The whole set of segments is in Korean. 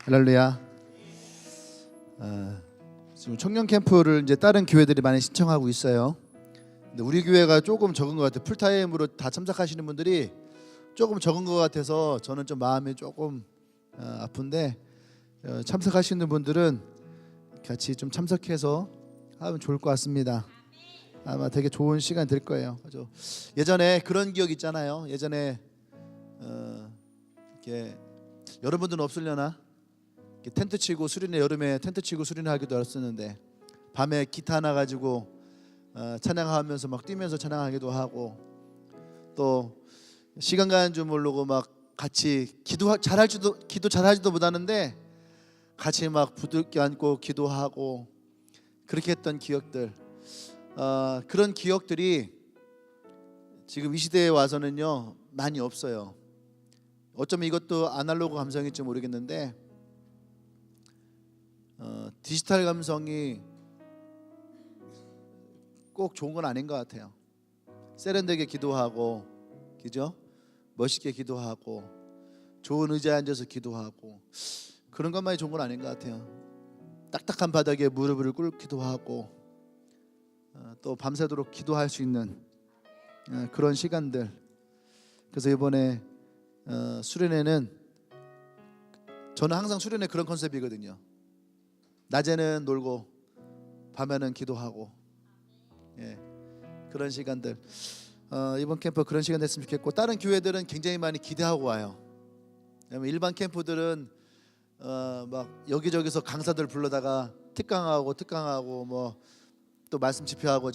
할렐루야. 지금 청년 캠프를 이제 다른 교회들이 많이 신청하고 있어요. 근데 우리 교회가 조금 적은 것 같아요. 풀타임으로 다 참석하시는 분들이 조금 적은 것 같아서 저는 좀 마음이 조금 아픈데 참석하시는 분들은 같이 좀 참석해서 하면 좋을 것 같습니다. 아마 되게 좋은 시간 될 거예요. 그죠? 예전에 그런 기억 있잖아요. 예전에 이렇게 여러분들은 없으려나? 이렇게 텐트 치고 수련회, 여름에 텐트 치고 수련회 하기도 했었는데 밤에 기타 하나 가지고 찬양하면서 막 뛰면서 찬양하기도 하고, 또 시간 가는 줄 모르고 막 같이 기도 잘하지도 못하는데 같이 막 부둥켜 안고 기도하고 그렇게 했던 기억들, 그런 기억들이 지금 이 시대에 와서는요 많이 없어요. 어쩌면 이것도 아날로그 감성일지 모르겠는데 디지털 감성이 꼭 좋은 건 아닌 것 같아요. 세련되게 기도하고, 그죠? 멋있게 기도하고, 좋은 의자에 앉아서 기도하고, 그런 것만이 좋은 건 아닌 것 같아요. 딱딱한 바닥에 무릎을 꿇기도 하고, 또 밤새도록 기도할 수 있는 그런 시간들. 그래서 이번에 수련회는, 저는 항상 수련회 그런 컨셉이거든요. 낮에는 놀고 밤에는 기도하고, 그런 시간들. 이번 캠프 그런 시간 됐으면 좋겠고, 다른 교회들은 굉장히 많이 기대하고 와요. 왜냐면 일반 캠프들은 막 여기저기서 강사들 불러다가 특강하고 뭐 또 말씀 집회하고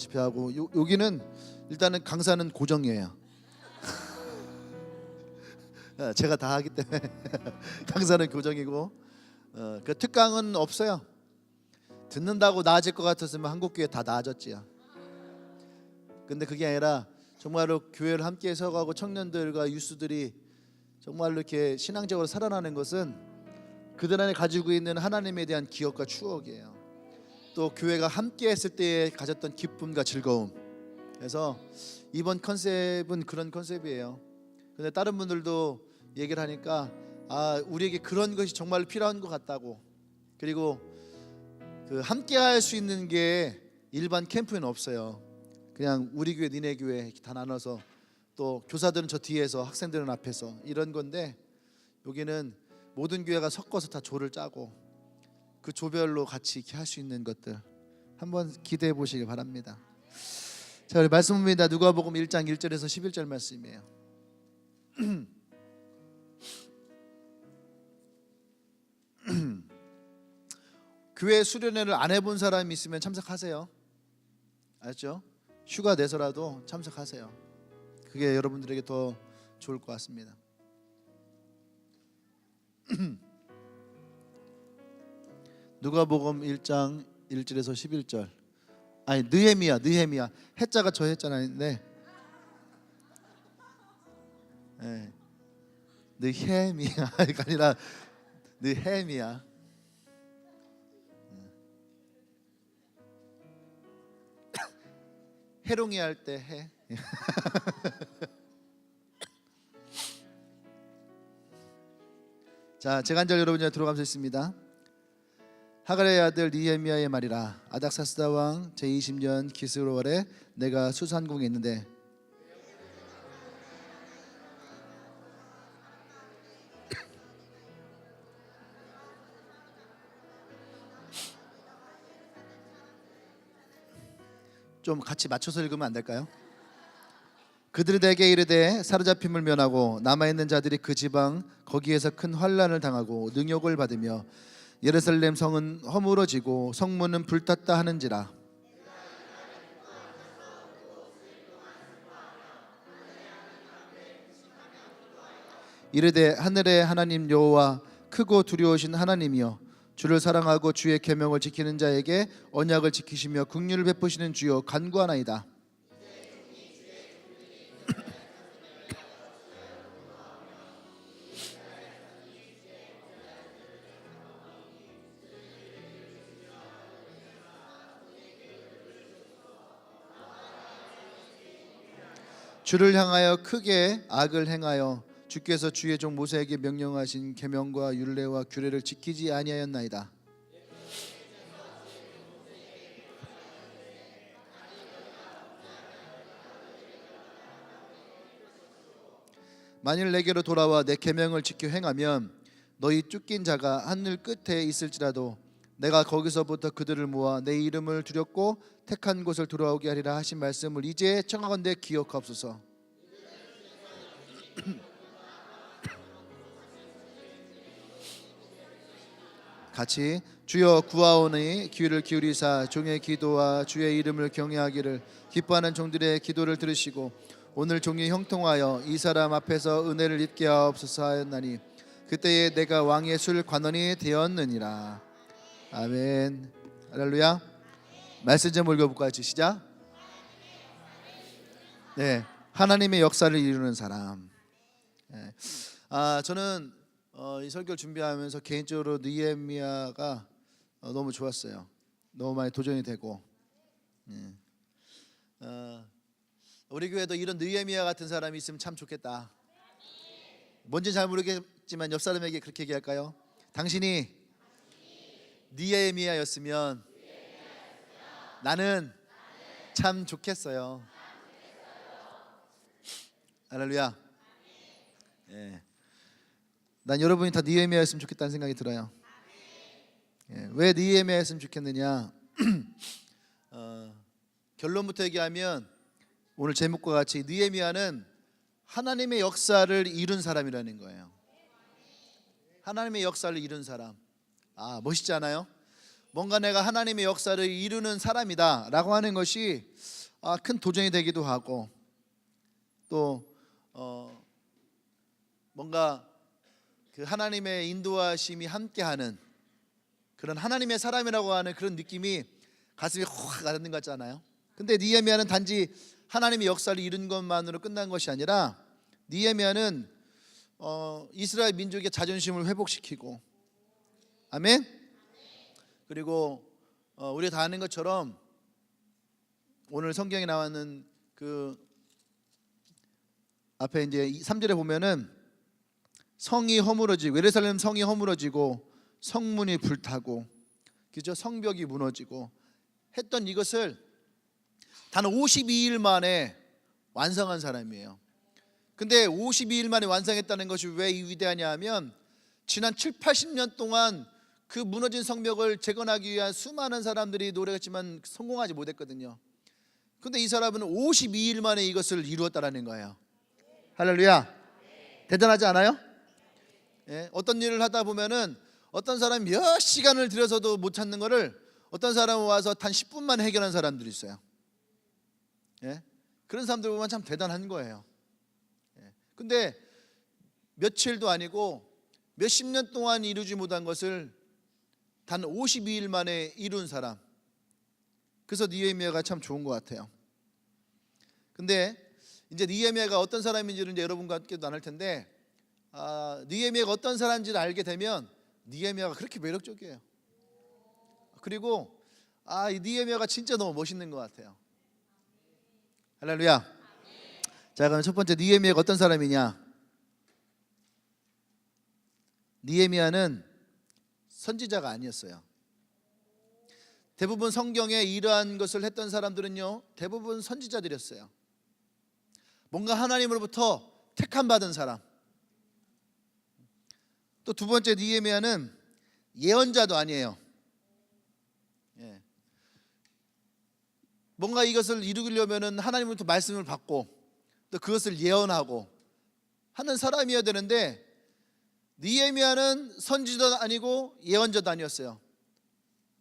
여기는 일단은 강사는 고정이에요. 제가 다 하기 때문에 강사는 고정이고, 그 특강은 없어요. 듣는다고 나아질 것 같았으면 한국교회 다 나아졌지요. 근데 그게 아니라 정말로 교회를 함께 서가고 청년들과 유스들이 정말로 이렇게 신앙적으로 살아나는 것은 그들 안에 가지고 있는 하나님에 대한 기억과 추억이에요. 또 교회가 함께 했을 때에 가졌던 기쁨과 즐거움. 그래서 이번 컨셉은 그런 컨셉이에요. 근데 다른 분들도 얘기를 하니까 우리에게 그런 것이 정말 필요한 것 같다고. 그리고 그 함께 할 수 있는 게 일반 캠프에는 없어요. 그냥 우리 교회 니네 교회 이렇게 다 나눠서, 또 교사들은 저 뒤에서 학생들은 앞에서 이런 건데, 여기는 모든 교회가 섞어서 다 조를 짜고 그 조별로 같이 이렇게 할 수 있는 것들 한번 기대해 보시기 바랍니다. 자, 우리 말씀입니다. 누가복음 1장 1절에서 11절 말씀이에요. 교회 수련회를 안 해본 사람이 있으면 참석하세요. 알죠? 휴가 내서라도 참석하세요. 그게 여러분들에게 더 좋을 것 같습니다. 누가복음 1장 1절에서 11절. 아니, 느헤미야. 해자가 저 해자인데, 느헤미야가 아니라 느헤미야. 해롱이 할 때 해. 자, 제가 한 절 여러분이 들어가면서 있습니다. 하갈의 아들 느헤미야의 말이라. 아닥사스다 왕 제20년 기스로월에 내가 수산궁에 있는데, 좀 같이 맞춰서 읽으면 안 될까요? 그들에게 이르되 사로잡힘을 면하고 남아있는 자들이 그 지방 거기에서 큰 환난을 당하고 능욕을 받으며 예루살렘 성은 허물어지고 성문은 불탔다 하는지라. 이르되 하늘의 하나님 여호와 크고 두려우신 하나님이여, 주를 사랑하고 주의 계명을 지키는 자에게 언약을 지키시며 긍휼을 베푸시는 주여 간구하나이다. 주를 향하여 크게 악을 행하여 주께서 주의 종 모세에게 명령하신 계명과 율례와 규례를 지키지 아니하였나이다. 만일 내게로 돌아와 내 계명을 지켜 행하면 너희 쫓긴 자가 하늘 끝에 있을지라도 내가 거기서부터 그들을 모아 내 이름을 두렵고 택한 곳을 돌아오게 하리라 하신 말씀을 이제 청하건대 기억하옵소서. 같이 주여 구하오니 귀를 기울이사 종의 기도와 주의 이름을 경외하기를 기뻐하는 종들의 기도를 들으시고 오늘 종이 형통하여 이 사람 앞에서 은혜를 입게 하옵소서 하였나니 그때에 내가 왕의 술 관원이 되었느니라. 아멘. 할렐루야. 말씀 좀 읽어볼까요? 시작. 네, 하나님의 역사를 이루는 사람. 네. 저는 이 설교를 준비하면서 개인적으로 느헤미야가 너무 좋았어요. 너무 많이 도전이 되고. 우리 교회도 이런 느헤미야 같은 사람이 있으면 참 좋겠다. 뭔지 잘 모르겠지만 옆 사람에게 그렇게 얘기할까요? 당신이 느헤미야였으면 나는 참 좋겠어요. 할렐루야. 예. 난 여러분이 다 느헤미야였으면 좋겠다는 생각이 들어요. 예. 왜 느헤미야였으면 좋겠느냐? 결론부터 얘기하면 오늘 제목과 같이 느헤미야는 하나님의 역사를 이룬 사람이라는 거예요. 하나님의 역사를 이룬 사람. 멋있지 않아요? 뭔가 내가 하나님의 역사를 이루는 사람이다 라고 하는 것이 큰 도전이 되기도 하고, 또 뭔가 그 하나님의 인도하심이 함께하는 그런 하나님의 사람이라고 하는 그런 느낌이 가슴에 확 가는 것 같잖아요. 근데 느헤미야는 단지 하나님의 역사를 이룬 것만으로 끝난 것이 아니라 느헤미야는 이스라엘 민족의 자존심을 회복시키고, 아멘. 그리고 우리가 다 아는 것처럼 오늘 성경에 나왔는 그 앞에 이제 3절에 보면은 성이 허물어지고, 예루살렘 성이 허물어지고 성문이 불타고, 그죠? 성벽이 무너지고 했던 이것을 단 52일 만에 완성한 사람이에요. 근데 52일 만에 완성했다는 것이 왜 위대하냐 하면 지난 7, 80년 동안 그 무너진 성벽을 재건하기 위한 수많은 사람들이 노력했지만 성공하지 못했거든요. 근데 이 사람은 52일 만에 이것을 이루었다라는 거예요. 할렐루야. 대단하지 않아요? 예, 어떤 일을 하다 보면은 어떤 사람이 몇 시간을 들여서도 못 찾는 거를 어떤 사람은 와서 단 10분만 해결한 사람들이 있어요. 예? 그런 사람들 보면 참 대단한 거예요. 예. 근데 며칠도 아니고 몇십 년 동안 이루지 못한 것을 단 52일 만에 이룬 사람. 그래서 느헤미야가 참 좋은 것 같아요. 근데 이제 느헤미야가 어떤 사람인지를 이제 여러분과 함께 나눌 텐데, 느헤미야가 어떤 사람인지를 알게 되면 느헤미야가 그렇게 매력적이에요. 그리고 이 느헤미야가 진짜 너무 멋있는 것 같아요. 할렐루야. 자, 그럼 첫 번째 느헤미야가 어떤 사람이냐? 느헤미야는 선지자가 아니었어요. 대부분 성경에 이러한 것을 했던 사람들은요, 대부분 선지자들이었어요. 뭔가 하나님으로부터 택함 받은 사람. 또 두 번째 느헤미야는 예언자도 아니에요. 예. 뭔가 이것을 이루려면은 하나님으로부터 말씀을 받고 또 그것을 예언하고 하는 사람이어야 되는데, 느헤미야는 선지자도 아니고 예언자도 아니었어요.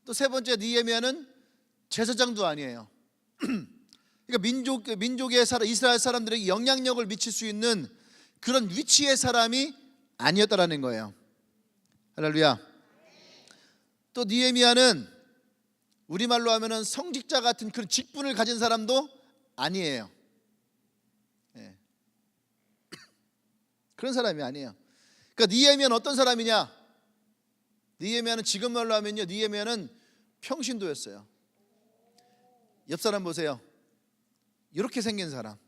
또 세 번째 느헤미야는 제사장도 아니에요. 그러니까 민족의 사람, 이스라엘 사람들에게 영향력을 미칠 수 있는 그런 위치의 사람이 아니었다라는 거예요. 할렐루야. 또 느헤미야는 우리말로 하면은 성직자 같은 그런 직분을 가진 사람도 아니에요. 네. 그런 사람이 아니에요. 그러니까 느헤미야는 어떤 사람이냐? 느헤미야는 지금 말로 하면요, 느헤미야는 평신도였어요. 옆 사람 보세요. 이렇게 생긴 사람.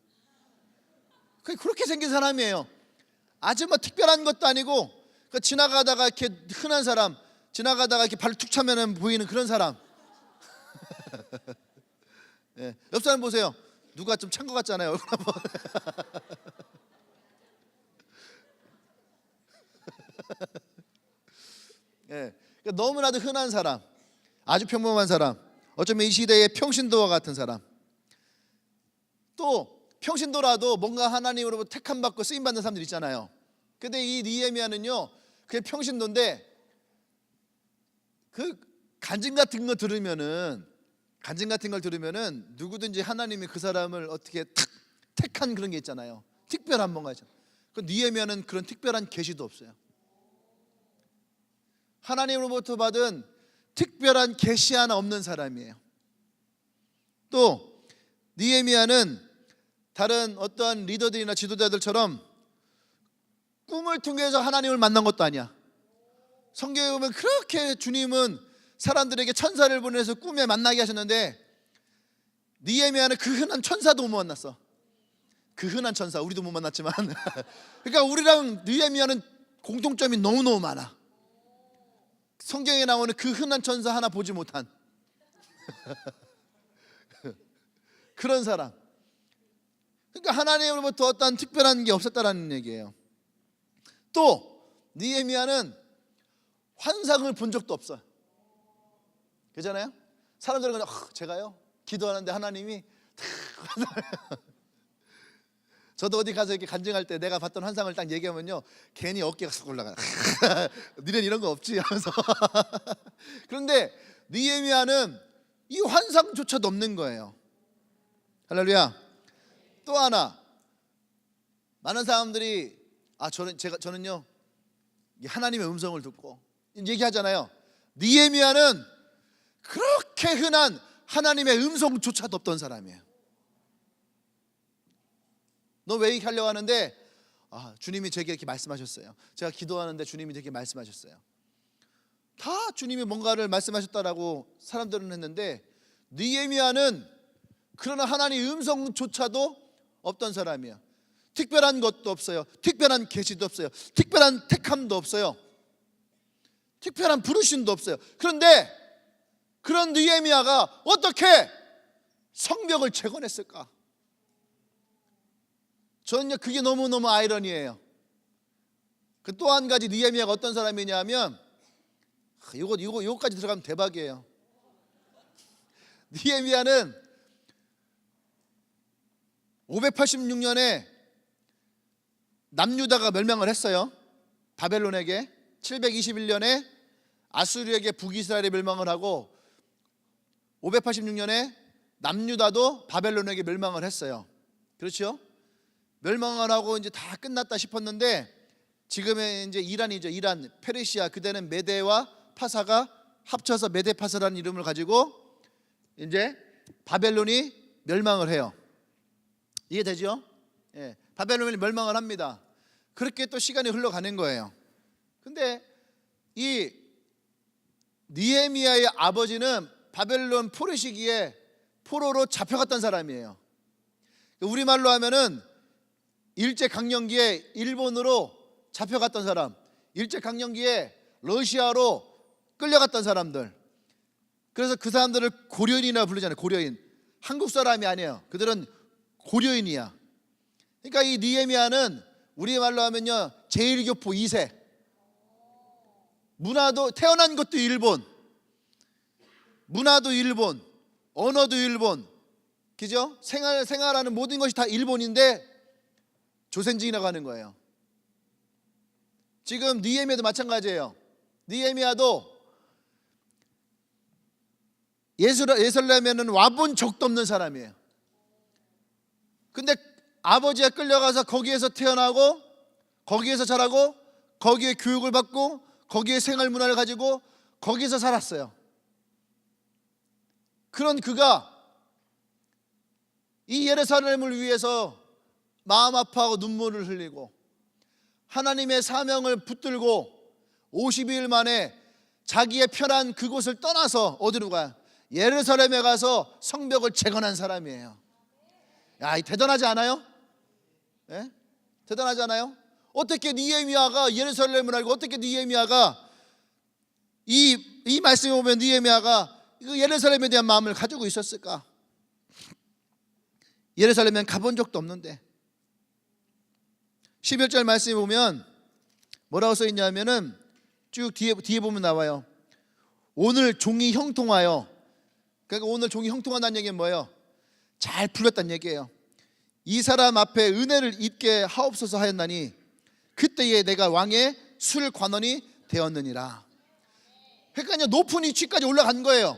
그렇게 생긴 사람이에요. 아주 뭐 특별한 것도 아니고 그 지나가다가 이렇게 흔한 사람, 지나가다가 이렇게 발을 툭 차면은 보이는 그런 사람. 예, 옆 사람 보세요. 누가 좀 찬 것 같잖아요. 얼굴 한번. 예, 그러니까 너무나도 흔한 사람, 아주 평범한 사람, 어쩌면 이 시대의 평신도와 같은 사람. 또 평신도라도 뭔가 하나님으로부터 택함 받고 쓰임 받는 사람들 있잖아요. 근데 이 느헤미야는요, 그게 평신도인데 그 간증 같은 걸 들으면은 누구든지 하나님이 그 사람을 어떻게 택한 그런 게 있잖아요. 특별한 뭔가 있잖아요. 그 느헤미야는 그런 특별한 계시도 없어요. 하나님으로부터 받은 특별한 계시 하나 없는 사람이에요. 또 느헤미야는 다른 어떠한 리더들이나 지도자들처럼 꿈을 통해서 하나님을 만난 것도 아니야. 성경에 보면 그렇게 주님은 사람들에게 천사를 보내서 꿈에 만나게 하셨는데 느헤미야는 그 흔한 천사도 못 만났어. 그 흔한 천사, 우리도 못 만났지만 그러니까 우리랑 느헤미야는 공통점이 너무너무 많아. 성경에 나오는 그 흔한 천사 하나 보지 못한 그런 사람. 그러니까 하나님으로부터 어떤 특별한 게 없었다라는 얘기예요. 또 느헤미야는 환상을 본 적도 없어요. 그렇잖아요? 사람들은 그냥 제가요 기도하는데 하나님이 저도 어디 가서 이렇게 간증할 때 내가 봤던 환상을 딱 얘기하면요 괜히 어깨가 쑥 올라가요. 니는 이런 거 없지 하면서. 그런데 느헤미야는 이 환상조차도 없는 거예요. 할렐루야. 또 하나, 많은 사람들이 저는요 하나님의 음성을 듣고 얘기하잖아요. 느헤미야는 그렇게 흔한 하나님의 음성조차도 없던 사람이에요. 너 왜 이렇게 하려고 하는데 주님이 제게 이렇게 말씀하셨어요. 제가 기도하는데 주님이 제게 말씀하셨어요. 다 주님이 뭔가를 말씀하셨다라고 사람들은 했는데 느헤미야는 그러나 하나님의 음성조차도 없던 사람이에요. 특별한 것도 없어요. 특별한 계시도 없어요. 특별한 택함도 없어요. 특별한 부르심도 없어요. 그런데 그런 느헤미야가 어떻게 성벽을 재건했을까? 저는요 그게 너무너무 아이러니해요. 그 또 한 가지 느헤미야가 어떤 사람이냐면 요거까지 들어가면 대박이에요. 느헤미야는 586년에 남유다가 멸망을 했어요. 바벨론에게. 721년에 아수르에게 북이스라엘이 멸망을 하고 586년에 남유다도 바벨론에게 멸망을 했어요. 그렇죠? 멸망을 하고 이제 다 끝났다 싶었는데 지금의 이제 이란이죠. 이란, 페르시아, 그때는 메데와 파사가 합쳐서 메데파사라는 이름을 가지고 이제 바벨론이 멸망을 해요. 이해되죠? 예, 바벨론이 멸망을 합니다. 그렇게 또 시간이 흘러가는 거예요. 근데 이 느헤미야의 아버지는 바벨론 포로 시기에 포로로 잡혀갔던 사람이에요. 우리말로 하면은 일제강점기에 일본으로 잡혀갔던 사람, 일제강점기에 러시아로 끌려갔던 사람들. 그래서 그 사람들을 고려인이라 부르잖아요. 고려인. 한국 사람이 아니에요. 그들은 고려인이야. 그러니까 이 느헤미야는 우리말로 하면요 제1교포 2세. 문화도 태어난 것도 일본, 문화도 일본, 언어도 일본, 그죠? 생활하는 모든 것이 다 일본인데 조센징이라고 하는 거예요. 지금 느헤미야도 마찬가지예요. 느헤미야도 예루살렘에는 와본 적도 없는 사람이에요. 근데 아버지가 끌려가서 거기에서 태어나고 거기에서 자라고 거기에 교육을 받고 거기에 생활 문화를 가지고 거기서 살았어요. 그런 그가 이 예루살렘을 위해서 마음 아파하고 눈물을 흘리고 하나님의 사명을 붙들고 50일 만에 자기의 편한 그곳을 떠나서 어디로 가요? 예루살렘에 가서 성벽을 재건한 사람이에요. 야, 대단하지 않아요? 예? 대단하지 않아요? 어떻게 느헤미야가 예루살렘을 알고, 어떻게 느헤미야가 이 말씀에 보면 느헤미야가 그 예루살렘에 대한 마음을 가지고 있었을까? 예루살렘에 가본 적도 없는데. 11절 말씀에 보면 뭐라고 써 있냐면은 쭉 뒤에 보면 나와요. 오늘 종이 형통하여. 그러니까 오늘 종이 형통한다는 얘기는 뭐예요? 잘 풀렸다는 얘기예요. 이 사람 앞에 은혜를 입게 하옵소서 하였나니 그때에 내가 왕의 술 관원이 되었느니라. 그러니까 높은 위치까지 올라간 거예요.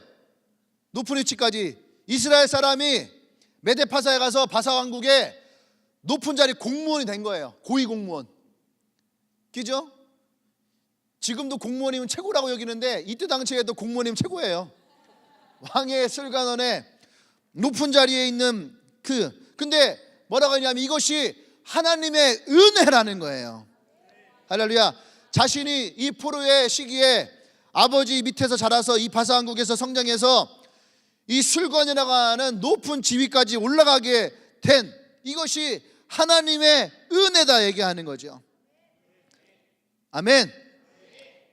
높은 위치까지. 이스라엘 사람이 메데파사에 가서 바사 왕국의 높은 자리 공무원이 된 거예요. 고위 공무원. 그죠? 지금도 공무원이면 최고라고 여기는데 이때 당시에도 공무원이면 최고예요. 왕의 술관원의 높은 자리에 있는 근데 뭐라고 하냐면 이것이 하나님의 은혜라는 거예요. 할렐루야. 자신이 이 포로의 시기에 아버지 밑에서 자라서 이 바사왕국에서 성장해서 이 술관이라고 하는 높은 지위까지 올라가게 된 이것이 하나님의 은혜다 얘기하는 거죠. 아멘.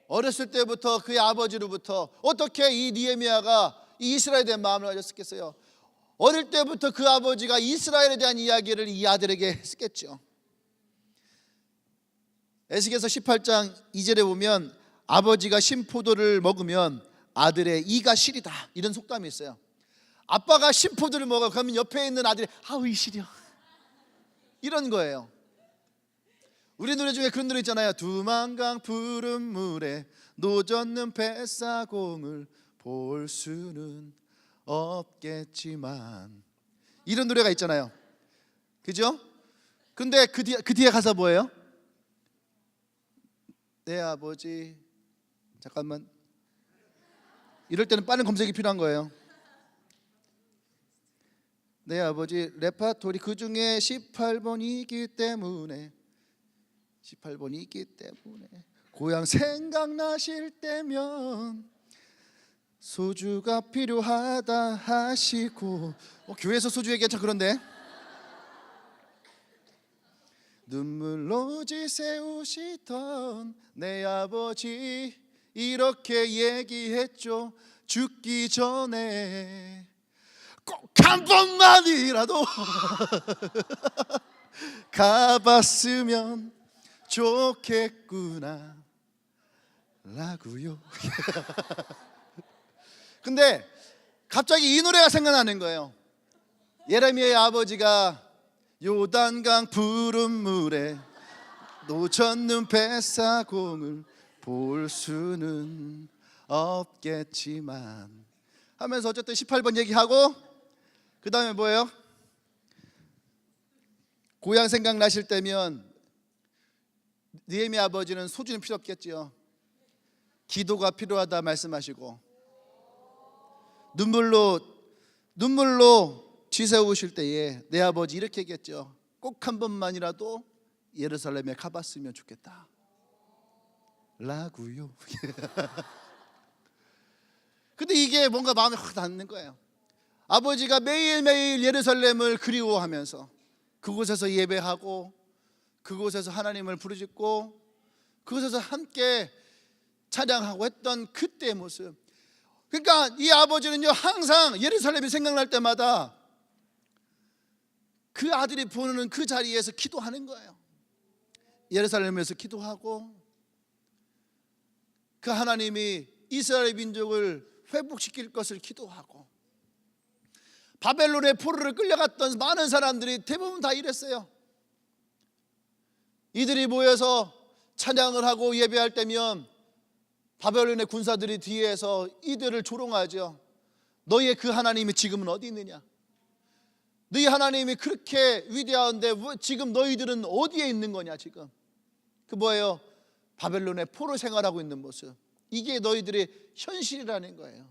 어렸을 때부터 그의 아버지로부터 어떻게 이 느헤미야가 이 이스라엘에 대한 마음을 가졌겠어요? 어릴 때부터 그 아버지가 이스라엘에 대한 이야기를 이 아들에게 했겠죠. 에스겔서 18장 2절에 보면 아버지가 신포도를 먹으면 아들의 이가 시리다 이런 속담이 있어요. 아빠가 신포도를 먹어 그러면 옆에 있는 아들이 아우 이 시려 이런 거예요. 우리 노래 중에 그런 노래 있잖아요. 두만강 푸른 물에 노젓는 뱃사공을 볼 수는 없겠지만 이런 노래가 있잖아요. 그죠? 근데 그 뒤에 가사 뭐예요? 내 아버지 잠깐만 이럴 때는 빠른 검색이 필요한 거예요. 내 아버지 레파토리 그 중에 18번이기 때문에 고향 생각나실 때면 소주가 필요하다 하시고 교회에서 소주 얘기하면 참 그런데 눈물로 지새우시던 내 아버지 이렇게 얘기했죠. 죽기 전에 꼭 한 번만이라도 가봤으면 좋겠구나 라고요. 근데 갑자기 이 노래가 생각나는 거예요. 예레미야의 아버지가 요단강 푸른 물에 노젓는 뱃사공을 볼 수는 없겠지만 하면서 어쨌든 18번 얘기하고 그 다음에 뭐예요? 고향 생각나실 때면 느헤미야 아버지는 소주는 필요 없겠지요. 기도가 필요하다 말씀하시고 눈물로 지새우실 때에 내 아버지 이렇게 얘기했죠. 꼭 한 번만이라도 예루살렘에 가봤으면 좋겠다 라고요. 근데 이게 뭔가 마음에 확 닿는 거예요. 아버지가 매일매일 예루살렘을 그리워하면서 그곳에서 예배하고 그곳에서 하나님을 부르짖고 그곳에서 함께 찬양하고 했던 그때의 모습. 그러니까 이 아버지는요 항상 예루살렘이 생각날 때마다 그 아들이 보는 그 자리에서 기도하는 거예요. 예루살렘에서 기도하고 그 하나님이 이스라엘 민족을 회복시킬 것을 기도하고 바벨론의 포로를 끌려갔던 많은 사람들이 대부분 다 이랬어요. 이들이 모여서 찬양을 하고 예배할 때면 바벨론의 군사들이 뒤에서 이들을 조롱하죠. 너희의 그 하나님이 지금은 어디 있느냐? 너희 하나님이 그렇게 위대한데 지금 너희들은 어디에 있는 거냐? 지금 그 뭐예요? 바벨론의 포로 생활하고 있는 모습. 이게 너희들의 현실이라는 거예요.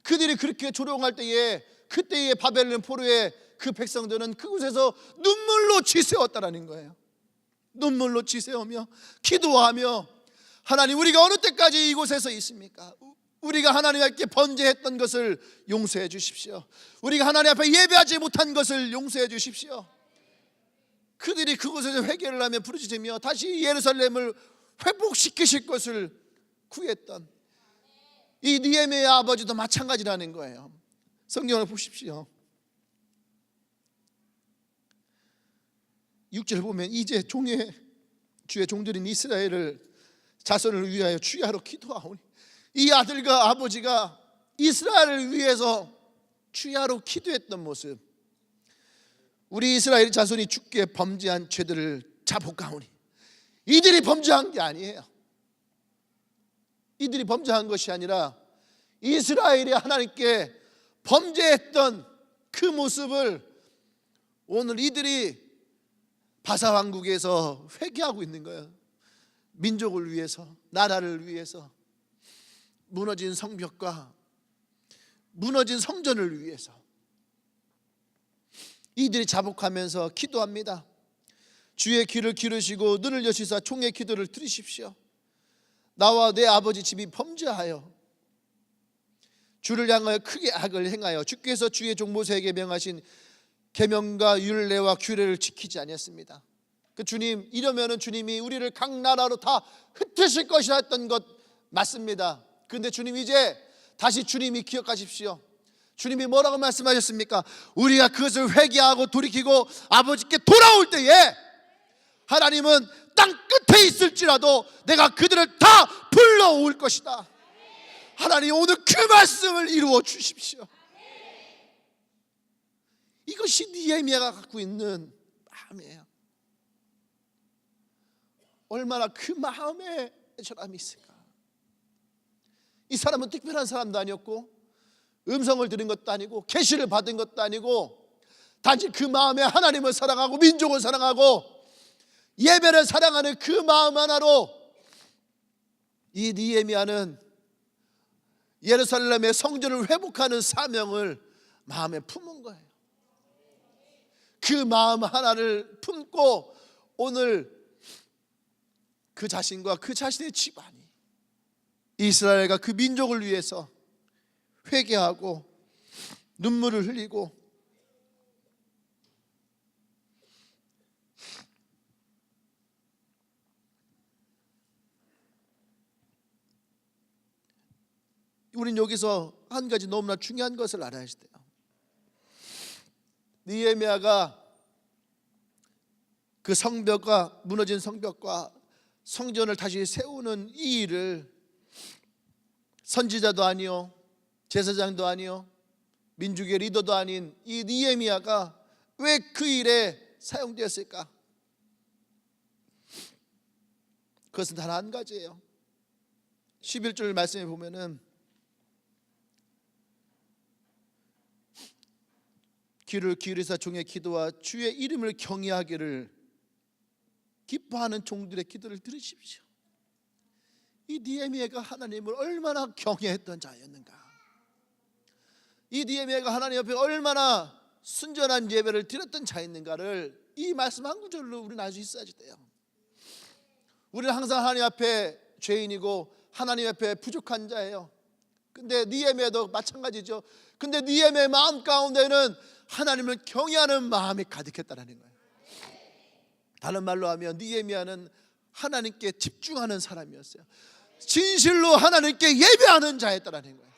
그들이 그렇게 조롱할 때에 그때의 바벨론 포로의 그 백성들은 그곳에서 눈물로 지새웠다라는 거예요. 눈물로 지새우며 기도하며 하나님 우리가 어느 때까지 이곳에서 있습니까? 우리가 하나님 앞에 번제했던 것을 용서해 주십시오. 우리가 하나님 앞에 예배하지 못한 것을 용서해 주십시오. 그들이 그곳에서 회개를 하며 부르짖으며 다시 예루살렘을 회복시키실 것을 구했던 이 느헤미야의 아버지도 마찬가지라는 거예요. 성경을 보십시오. 6절 보면 이제 주의 종들인 이스라엘을 자손을 위하여 주야로 기도하오니, 이 아들과 아버지가 이스라엘을 위해서 주야로 기도했던 모습, 우리 이스라엘 자손이 주께 범죄한 죄들을 자복하오니, 이들이 범죄한 게 아니에요. 이들이 범죄한 것이 아니라 이스라엘이 하나님께 범죄했던 그 모습을 오늘 이들이 바사왕국에서 회개하고 있는 거예요. 민족을 위해서, 나라를 위해서, 무너진 성벽과 무너진 성전을 위해서 이들이 자복하면서 기도합니다. 주의 귀를 기르시고 눈을 여시사 종의 기도를 들으십시오. 나와 내 아버지 집이 범죄하여 주를 향하여 크게 악을 행하여 주께서 주의 종 모세에게 명하신 계명과 율례와 규례를 지키지 아니했습니다. 그 주님, 이러면은 주님이 우리를 각 나라로 다 흩으실 것이라 했던 것 맞습니다. 그런데 주님, 이제 다시 주님이 기억하십시오. 주님이 뭐라고 말씀하셨습니까? 우리가 그것을 회개하고 돌이키고 아버지께 돌아올 때에 하나님은 땅 끝에 있을지라도 내가 그들을 다 불러올 것이다. 하나님, 오늘 그 말씀을 이루어 주십시오. 이것이 느헤미야가 갖고 있는 마음이에요. 얼마나 그 마음에 사람이 있을까? 이 사람은 특별한 사람도 아니었고 음성을 들은 것도 아니고 계시를 받은 것도 아니고 단지 그 마음에 하나님을 사랑하고 민족을 사랑하고 예배를 사랑하는 그 마음 하나로 이 느헤미야는 예루살렘의 성전을 회복하는 사명을 마음에 품은 거예요. 그 마음 하나를 품고 오늘 그 자신과 그 자신의 집안이 이스라엘과 그 민족을 위해서 회개하고 눈물을 흘리고 우린 여기서 한 가지 너무나 중요한 것을 알아야 돼요. 느헤미야가 그 성벽과 무너진 성벽과 성전을 다시 세우는 이 일을 선지자도 아니요 제사장도 아니요 민족의 리더도 아닌 이 느헤미야가 왜 그 일에 사용되었을까? 그것은 단 한 가지예요. 11절 말씀에 보면은 귀를 기울이사 종의 기도와 주의 이름을 경외하기를 기뻐하는 종들의 기도를 들으십시오. 이 느헤미야가 하나님을 얼마나 경외했던 자였는가? 이 느헤미야가 하나님 앞에 얼마나 순전한 예배를 드렸던 자였는가를 이 말씀 한 구절로 우리는 알 수 있어야지 돼요. 우리는 항상 하나님 앞에 죄인이고 하나님 앞에 부족한 자예요. 근데 느헤미야도 마찬가지죠. 근데 느헤미야의 마음 가운데는 하나님을 경외하는 마음이 가득했다는 거예요. 다른 말로 하면 느헤미야는 하나님께 집중하는 사람이었어요. 진실로 하나님께 예배하는 자였다는 거예요.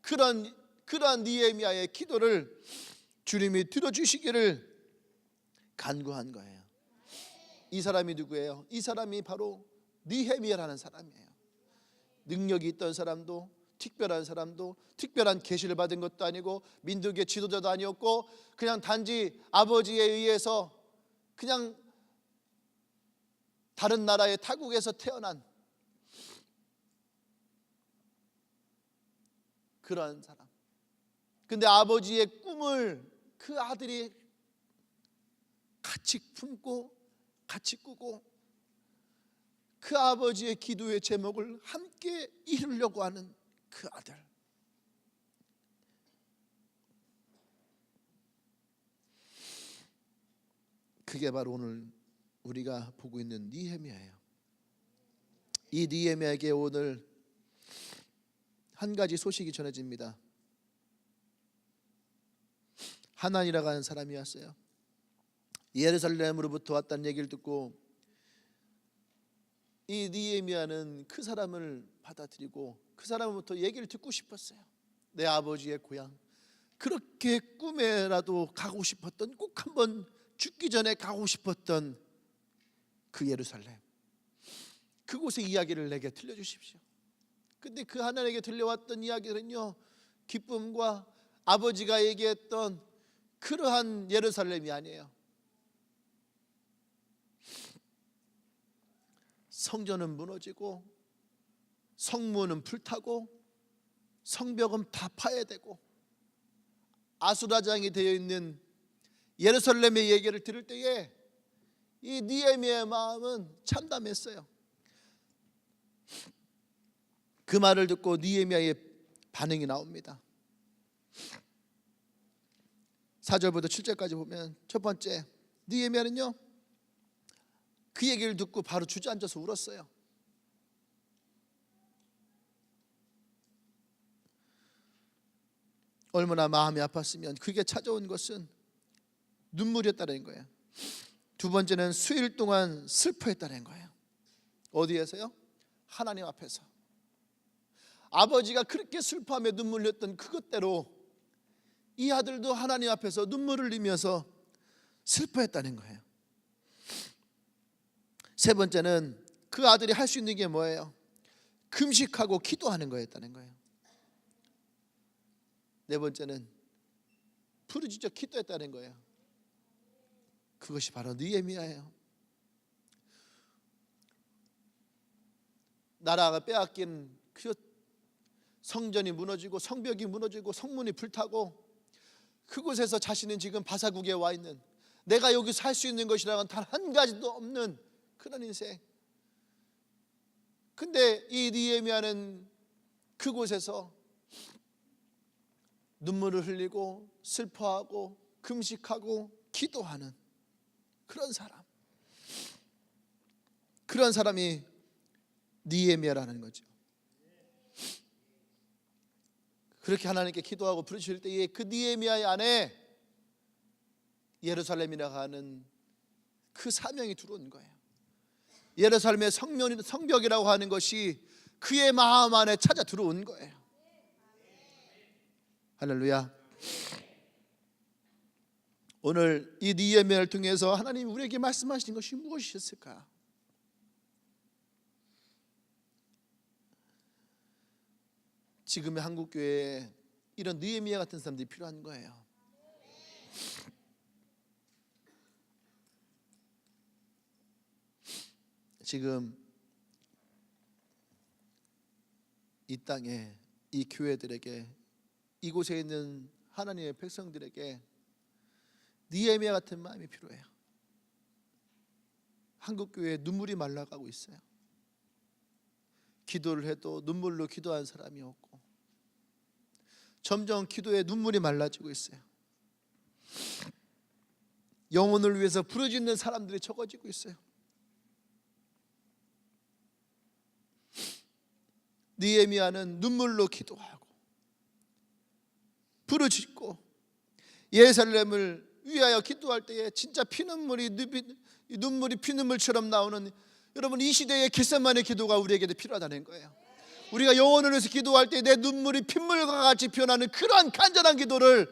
그러한 느헤미야의 기도를 주님이 들어주시기를 간구한 거예요. 이 사람이 누구예요? 이 사람이 바로 느헤미야라는 사람이에요. 능력이 있던 사람도 특별한 사람도 특별한 계시를 받은 것도 아니고 민족의 지도자도 아니었고 그냥 단지 아버지에 의해서 그냥 다른 나라의 타국에서 태어난 그러한 사람. 근데 아버지의 꿈을 그 아들이 같이 품고 같이 꾸고 그 아버지의 기도의 제목을 함께 이루려고 하는 그 아들. 그게 바로 오늘 우리가 보고 있는 느헤미야예요. 이 느헤미야에게 오늘 한 가지 소식이 전해집니다. 하난이라고 하는 사람이 왔어요. 예루살렘으로부터 왔다는 얘기를 듣고 이 느헤미야는 그 사람을 받아들이고 그 사람으로부터 얘기를 듣고 싶었어요. 내 아버지의 고향, 그렇게 꿈에라도 가고 싶었던, 꼭 한번 죽기 전에 가고 싶었던 그 예루살렘, 그곳의 이야기를 내게 들려주십시오. 근데 그 하나님에게 들려왔던 이야기는요, 기쁨과 아버지가 얘기했던 그러한 예루살렘이 아니에요. 성전은 무너지고 성문은 불타고 성벽은 다 파괴되고 아수라장이 되어 있는 예루살렘의 얘기를 들을 때에 이 느헤미야의 마음은 참담했어요. 그 말을 듣고 느헤미야의 반응이 나옵니다. 4절부터 7절까지 보면, 첫 번째, 느헤미야는요 그 얘기를 듣고 바로 주저앉아서 울었어요. 얼마나 마음이 아팠으면 그게 찾아온 것은 눈물이었다는 거예요. 두 번째는 수일 동안 슬퍼했다는 거예요. 어디에서요? 하나님 앞에서. 아버지가 그렇게 슬퍼하며 눈물 흘렸던 그것대로 이 아들도 하나님 앞에서 눈물을 흘리면서 슬퍼했다는 거예요. 세 번째는 그 아들이 할 수 있는 게 뭐예요? 금식하고 기도하는 거였다는 거예요. 네 번째는 부르짖어 기도했다는 거예요. 그것이 바로 느헤미야예요. 나라가 빼앗긴 그 성전이 무너지고 성벽이 무너지고 성문이 불타고 그곳에서 자신은 지금 바사국에 와 있는, 내가 여기서 할 수 있는 것이라고는 단 한 가지도 없는 그런 인생. 근데 이 느헤미야는 그곳에서 눈물을 흘리고 슬퍼하고 금식하고 기도하는 그런 사람, 그런 사람이 느헤미야라는 거죠. 그렇게 하나님께 기도하고 부르실 때에 그 느헤미야의 안에 예루살렘이라고 하는 그 사명이 들어온 거예요. 예루살렘의 성벽이라고 하는 것이 그의 마음 안에 찾아 들어온 거예요. 할렐루야. 오늘 이 느헤미야를 통해서 하나님이 우리에게 말씀하시는 것이 무엇이었을까? 지금의 한국교회에 이런 느헤미야 같은 사람들이 필요한 거예요. 지금 이 땅에 이 교회들에게, 이곳에 있는 하나님의 백성들에게 느헤미야 같은 마음이 필요해요. 한국교회에 눈물이 말라가고 있어요. 기도를 해도 눈물로 기도한 사람이 없고 점점 기도에 눈물이 말라지고 있어요. 영혼을 위해서 부르짖는 사람들이 적어지고 있어요. 느헤미야는 눈물로 기도하고 부르짖고 예루살렘을 위하여 기도할 때에 진짜 눈물이 피눈물처럼 나오는, 여러분, 이 시대의 겟세마네 기도가 우리에게도 필요하다는 거예요. 우리가 영혼을 위해서 기도할 때 내 눈물이 핏물과 같이 변하는 그러한 간절한 기도를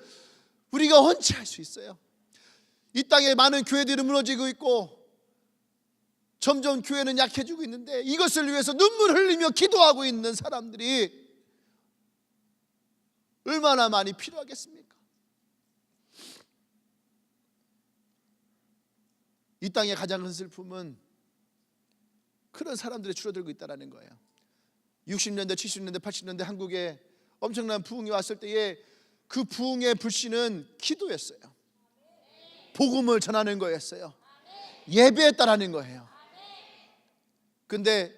우리가 원치 할 수 있어요. 이 땅에 많은 교회들이 무너지고 있고 점점 교회는 약해지고 있는데, 이것을 위해서 눈물 흘리며 기도하고 있는 사람들이 얼마나 많이 필요하겠습니까? 이 땅의 가장 큰 슬픔은 그런 사람들이 줄어들고 있다는 거예요. 60년대, 70년대, 80년대 한국에 엄청난 부흥이 왔을 때에 그 부흥의 불씨는 기도였어요. 복음을 전하는 거였어요. 예배했다라는 거예요. 근데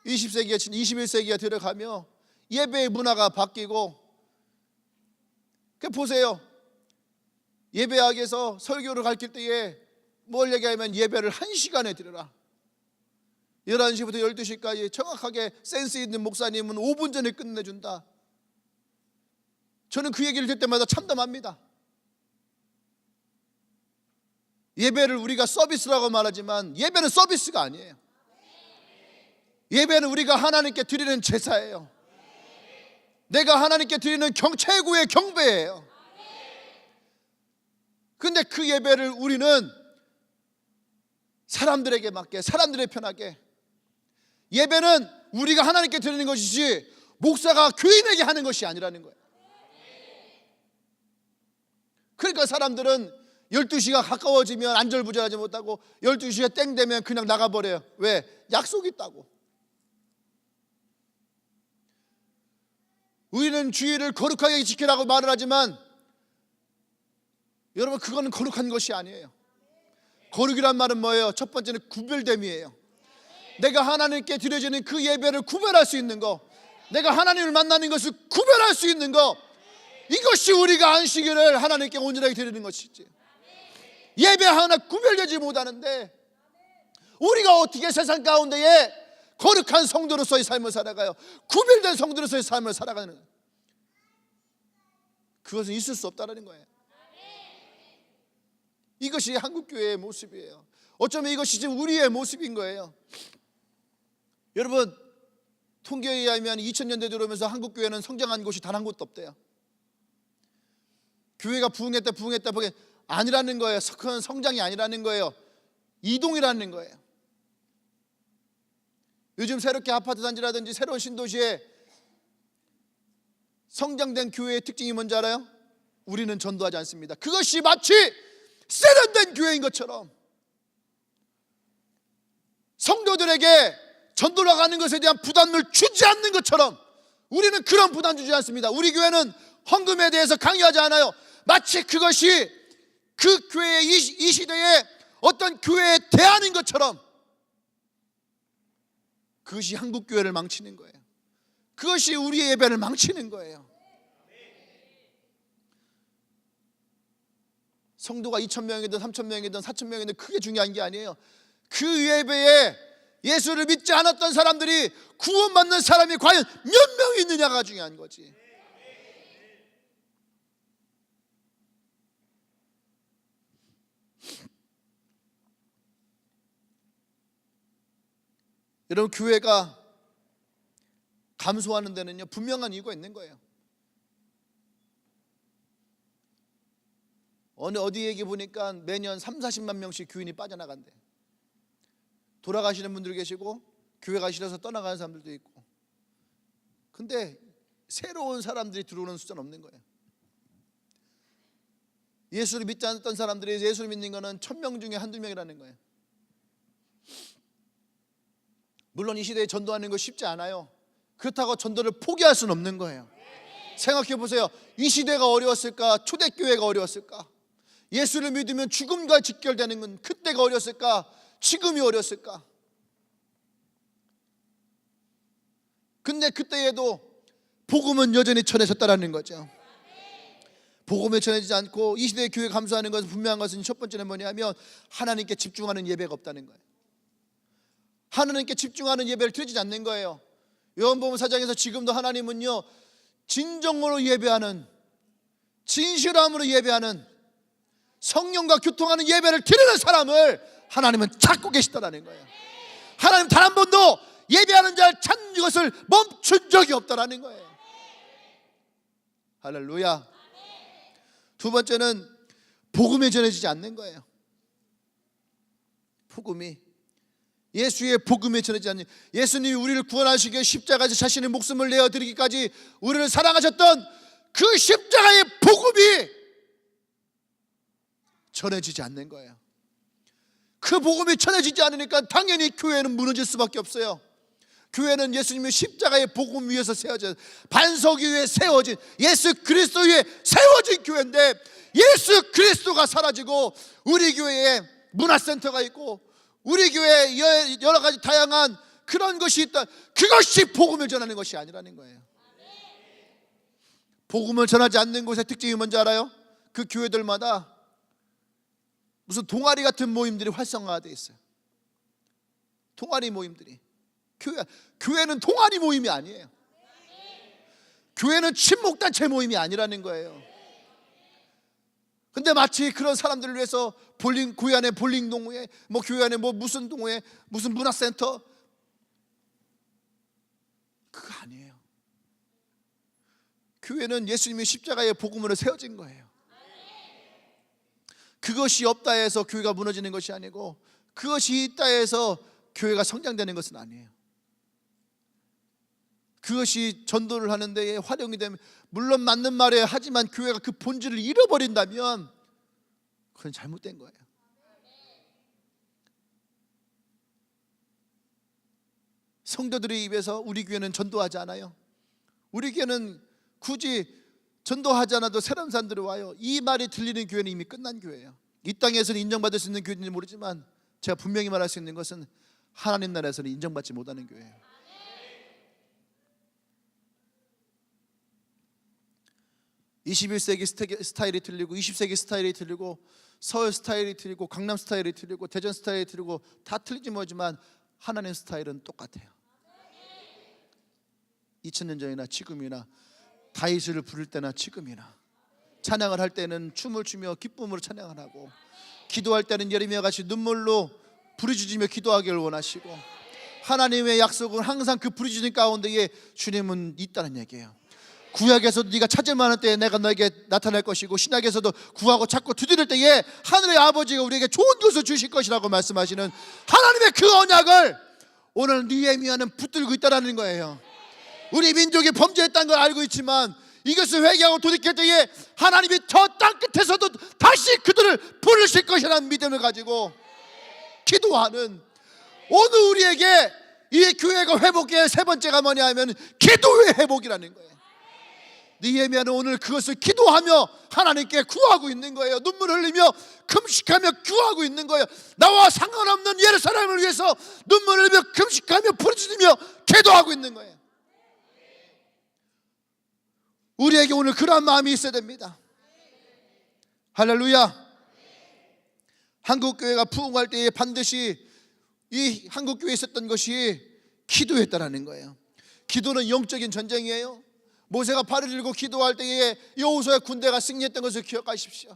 20세기가 21세기가 들어가며 예배의 문화가 바뀌고, 보세요. 예배학에서 설교를 가르칠 때에 뭘 얘기하면 예배를 1시간에 드려라. 11시부터 12시까지 정확하게 센스 있는 목사님은 5분 전에 끝내준다. 저는 그 얘기를 들 때마다 참담합니다. 예배를 우리가 서비스라고 말하지만 예배는 서비스가 아니에요. 예배는 우리가 하나님께 드리는 제사예요. 내가 하나님께 드리는 최고의 경배예요. 근데 그 예배를 우리는 사람들에게 맞게, 사람들의 편하게, 예배는 우리가 하나님께 드리는 것이지 목사가 교인에게 하는 것이 아니라는 거예요. 그러니까 사람들은 12시가 가까워지면 안절부절하지 못하고 12시가 땡 되면 그냥 나가버려요. 왜? 약속이 있다고. 우리는 주의를 거룩하게 지키라고 말을 하지만 여러분, 그거는 거룩한 것이 아니에요. 거룩이란 말은 뭐예요? 첫 번째는 구별됨이에요. 내가 하나님께 드려지는 그 예배를 구별할 수 있는 거, 내가 하나님을 만나는 것을 구별할 수 있는 거, 이것이 우리가 안식일을 하나님께 온전하게 드리는 것이지. 예배 하나 구별되지 못하는데 우리가 어떻게 세상 가운데에 거룩한 성도로서의 삶을 살아가요? 구별된 성도로서의 삶을 살아가는, 그것은 있을 수 없다는 거예요. 이것이 한국교회의 모습이에요. 어쩌면 이것이 지금 우리의 모습인 거예요. 여러분, 통계에 의하면 2000년대 들어오면서 한국교회는 성장한 곳이 단 한 곳도 없대요. 교회가 부흥했다 아니라는 거예요. 그건 성장이 아니라는 거예요. 이동이라는 거예요. 요즘 새롭게 아파트 단지라든지 새로운 신도시에 성장된 교회의 특징이 뭔지 알아요? 우리는 전도하지 않습니다. 그것이 마치 세련된 교회인 것처럼, 성도들에게 전도로 가는 것에 대한 부담을 주지 않는 것처럼 우리는 그런 부담 주지 않습니다. 우리 교회는 헌금에 대해서 강요하지 않아요. 마치 그것이 그 교회의 이 시대의 어떤 교회의 대안인 것처럼, 그것이 한국 교회를 망치는 거예요. 그것이 우리의 예배를 망치는 거예요. 성도가 2000명이든 3000명이든 4000명이든 크게 중요한 게 아니에요. 그 예배에 예수를 믿지 않았던 사람들이 구원받는 사람이 과연 몇 명 있느냐가 중요한 거지. 여러분, 교회가 감소하는 데는요, 분명한 이유가 있는 거예요. 어디 얘기 보니까 매년 30-40만 명씩 교인이 빠져나간대. 돌아가시는 분들 계시고 교회가 싫어서 떠나가는 사람들도 있고. 근데 새로운 사람들이 들어오는 숫자는 없는 거예요. 예수를 믿지 않았던 사람들이 예수를 믿는 거는 1000명 중에 한두 명이라는 거예요. 물론 이 시대에 전도하는 거 쉽지 않아요. 그렇다고 전도를 포기할 수는 없는 거예요. 생각해 보세요. 이 시대가 어려웠을까? 초대교회가 어려웠을까? 예수를 믿으면 죽음과 직결되는 건 그때가 어려웠을까? 지금이 어려웠을까? 근데 그때에도 복음은 여전히 전해졌다라는 거죠. 복음이 전해지지 않고 이 시대의 교회 감소하는 것은 분명한 것은 첫 번째는 뭐냐면 하나님께 집중하는 예배가 없다는 거예요. 하나님께 집중하는 예배를 드리지 않는 거예요. 요한복음 4장에서 지금도 하나님은요, 진정으로 예배하는, 진실함으로 예배하는, 성령과 교통하는 예배를 드리는 사람을 하나님은 찾고 계시다라는 거예요. 하나님 단 한 번도 예배하는 자를 찾는 것을 멈춘 적이 없다라는 거예요. 할렐루야. 두 번째는 복음이 전해지지 않는 거예요. 복음이, 예수의 복음이 전해지지 않는, 예수님이 우리를 구원하시기 위해 십자가에서 자신의 목숨을 내어드리기까지 우리를 사랑하셨던 그 십자가의 복음이 전해지지 않는 거예요. 그 복음이 전해지지 않으니까 당연히 교회는 무너질 수밖에 없어요. 교회는 예수님의 십자가의 복음 위에서 세워진, 반석 위에 세워진, 예수 그리스도 위에 세워진 교회인데, 예수 그리스도가 사라지고 우리 교회에 문화센터가 있고 우리 교회에 여러 가지 다양한 그런 것이 있다. 그것이 복음을 전하는 것이 아니라는 거예요. 복음을 전하지 않는 곳의 특징이 뭔지 알아요? 그 교회들마다 무슨 동아리 같은 모임들이 활성화되어 있어요. 동아리 모임들이. 교회는 동아리 모임이 아니에요. 교회는 친목단체 모임이 아니라는 거예요. 근데 마치 그런 사람들을 위해서 교회 안에 볼링 동호회, 교회 안에 무슨 동호회, 무슨 문화센터, 그거 아니에요. 교회는 예수님의 십자가의 복음으로 세워진 거예요. 그것이 없다 해서 교회가 무너지는 것이 아니고, 그것이 있다 해서 교회가 성장되는 것은 아니에요. 그것이 전도를 하는 데에 활용이 되면 물론 맞는 말이에요. 하지만 교회가 그 본질을 잃어버린다면 그건 잘못된 거예요. 성도들의 입에서 우리 교회는 전도하지 않아요, 우리 교회는 굳이 전도하지 않아도 새로운 사람들이 와요, 이 말이 들리는 교회는 이미 끝난 교회예요. 이 땅에서는 인정받을 수 있는 교회인지 모르지만 제가 분명히 말할 수 있는 것은 하나님 나라에서는 인정받지 못하는 교회예요. 21세기 스타일이 틀리고 20세기 스타일이 틀리고 서울 스타일이 틀리고 강남 스타일이 틀리고 대전 스타일이 틀리고 다 틀리지 뭐지만 하나님 스타일은 똑같아요. 2000년 전이나 지금이나 다윗을 부를 때나 지금이나 찬양을 할 때는 춤을 추며 기쁨으로 찬양을 하고, 기도할 때는 예레미야 같이 눈물로 부르짖으며 기도하기를 원하시고, 하나님의 약속은 항상 그 부르짖는 가운데에 주님은 있다는 얘기예요. 구약에서도 네가 찾을 만한 때에 내가 너에게 나타날 것이고, 신약에서도 구하고 찾고 두드릴 때에 하늘의 아버지가 우리에게 좋은 것을 주실 것이라고 말씀하시는 하나님의 그 언약을 오늘 느헤미야는 붙들고 있다는 거예요. 우리 민족이 범죄했다는 걸 알고 있지만 이것을 회개하고 돌이킬 때에 하나님이 저 땅 끝에서도 다시 그들을 부르실 것이라는 믿음을 가지고 기도하는, 오늘 우리에게 이 교회가 회복해야 할 세 번째가 뭐냐 하면 기도의 회복이라는 거예요. 느헤미야는 오늘 그것을 기도하며 하나님께 구하고 있는 거예요. 눈물 흘리며 금식하며 구하고 있는 거예요. 나와 상관없는 예루살렘을 위해서 눈물 흘리며 금식하며 부르짖으며 기도하고 있는 거예요. 우리에게 오늘 그런 마음이 있어야 됩니다. 할렐루야. 한국교회가 부흥할 때에 반드시 이 한국교회에 있었던 것이 기도였다라는 거예요. 기도는 영적인 전쟁이에요. 모세가 팔을 들고 기도할 때에 여호수아의 군대가 승리했던 것을 기억하십시오.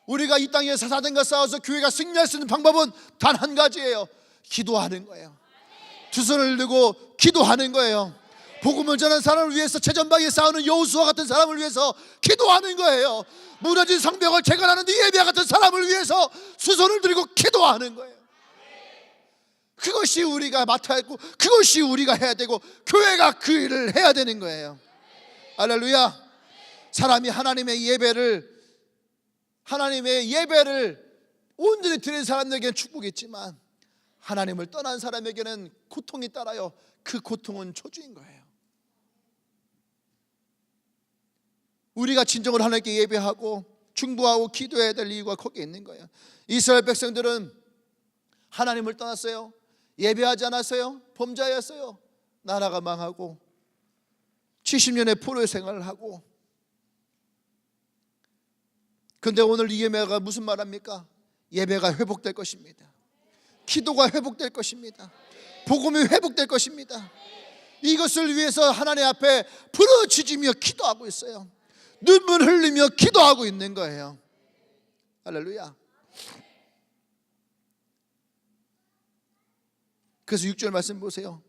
우리가 이 땅에서 사단과 싸워서 교회가 승리할 수 있는 방법은 단 한 가지예요. 기도하는 거예요. 두 손을 들고 기도하는 거예요. 복음을 전하는 사람을 위해서 최전방에 싸우는 여호수아 같은 사람을 위해서 기도하는 거예요. 무너진 성벽을 재건하는 느헤미야 같은 사람을 위해서 두 손을 들고 기도하는 거예요. 그것이 우리가 맡아야 했고 그것이 우리가 해야 되고 교회가 그 일을 해야 되는 거예요. 할렐루야. 사람이 하나님의 예배를 온전히 드린 사람에게는 축복이 있지만 하나님을 떠난 사람에게는 고통이 따라요. 그 고통은 초주인 거예요. 우리가 진정으로 하나님께 예배하고 중보하고 기도해야 될 이유가 거기에 있는 거예요. 이스라엘 백성들은 하나님을 떠났어요. 예배하지 않았어요. 범죄하였어요. 나라가 망하고 70년의 포로의 생활을 하고, 그런데 오늘 이 예배가 무슨 말합니까? 예배가 회복될 것입니다. 기도가 회복될 것입니다. 복음이 회복될 것입니다. 이것을 위해서 하나님 앞에 부르짖으며 기도하고 있어요. 눈물 흘리며 기도하고 있는 거예요. 할렐루야. 그래서 6절 말씀 보세요.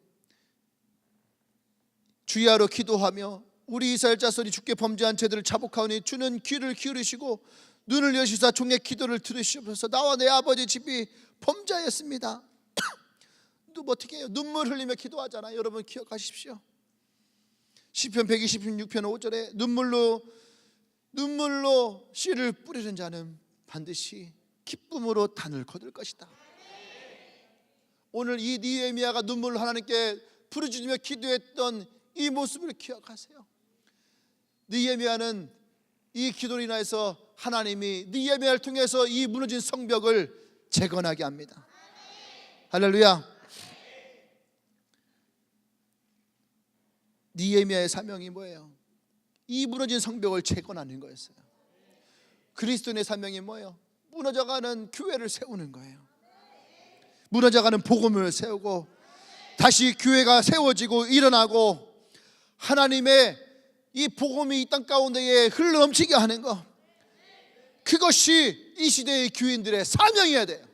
주야로 기도하며 우리 이스라엘 자손이 주께 범죄한 죄들을 자복하오니 주는 귀를 기울이시고 눈을 여시사 종의 기도를 들으시옵소서. 나와 내 아버지 집이 범죄하였습니다. 또 어떻게 해요? 눈물 흘리며 기도하잖아요. 여러분 기억하십시오. 시편 126편 5절에 눈물로 씨를 뿌리는 자는 반드시 기쁨으로 단을 거둘 것이다. 오늘 이 느헤미야가 눈물로 하나님께 부르짖으며 기도했던 이 모습을 기억하세요. 느헤미야는 이 기도로 인해서 하나님이 느헤미야를 통해서 이 무너진 성벽을 재건하게 합니다. 할렐루야. 느헤미야의 사명이 뭐예요? 이 무너진 성벽을 재건하는 거였어요. 그리스도인의 사명이 뭐예요? 무너져가는 교회를 세우는 거예요. 무너져가는 복음을 세우고 다시 교회가 세워지고 일어나고 하나님의 이 복음이 이 땅 가운데에 흘러넘치게 하는 거. 그것이 이 시대의 교인들의 사명이어야 돼요.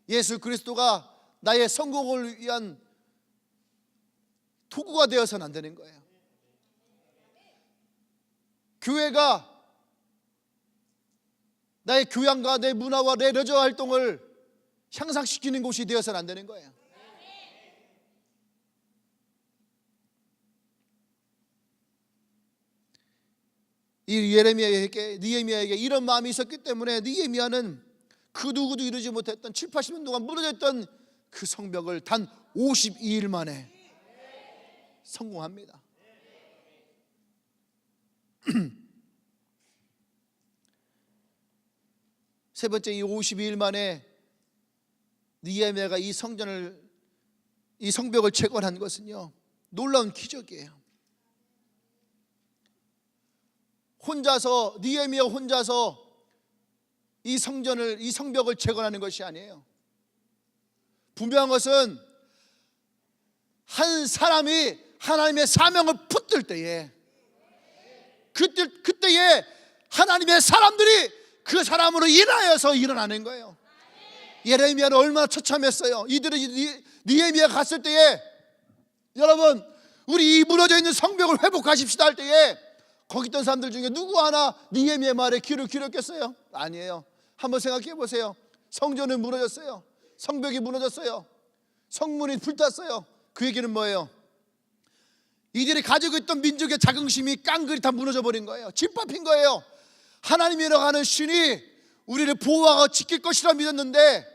예수 그리스도가 나의 성공을 위한 도구가 되어서는 안 되는 거예요. 교회가 나의 교양과 내 문화와 내 레저 활동을 향상시키는 곳이 되어서는 안 되는 거예요. 이 느헤미야에게 이런 마음이 있었기 때문에 느헤미야는 그 누구도 이루지 못했던 7, 80년 동안 무너졌던 그 성벽을 단 52일 만에 성공합니다. 세 번째, 이 52일 만에 느헤미야가 이 성벽을 재건한 것은요, 놀라운 기적이에요. 느헤미야 혼자서 이 성벽을 재건하는 것이 아니에요. 분명한 것은 한 사람이 하나님의 사명을 붙들 때에, 그때에 하나님의 사람들이 그 사람으로 인하여서 일어나는 거예요. 예레미야는 얼마나 처참했어요. 이들이 느헤미야 갔을 때에, 여러분, 우리 이 무너져 있는 성벽을 회복하십시다 할 때에 거기 있던 사람들 중에 누구 하나 느헤미야 말에 귀를 기울였겠어요? 아니에요. 한번 생각해 보세요. 성전은 무너졌어요. 성벽이 무너졌어요. 성문이 불탔어요. 그 얘기는 뭐예요? 이들이 가지고 있던 민족의 자긍심이 깡그리 다 무너져 버린 거예요. 짓밟힌 거예요. 하나님이라고 하는 신이 우리를 보호하고 지킬 것이라 믿었는데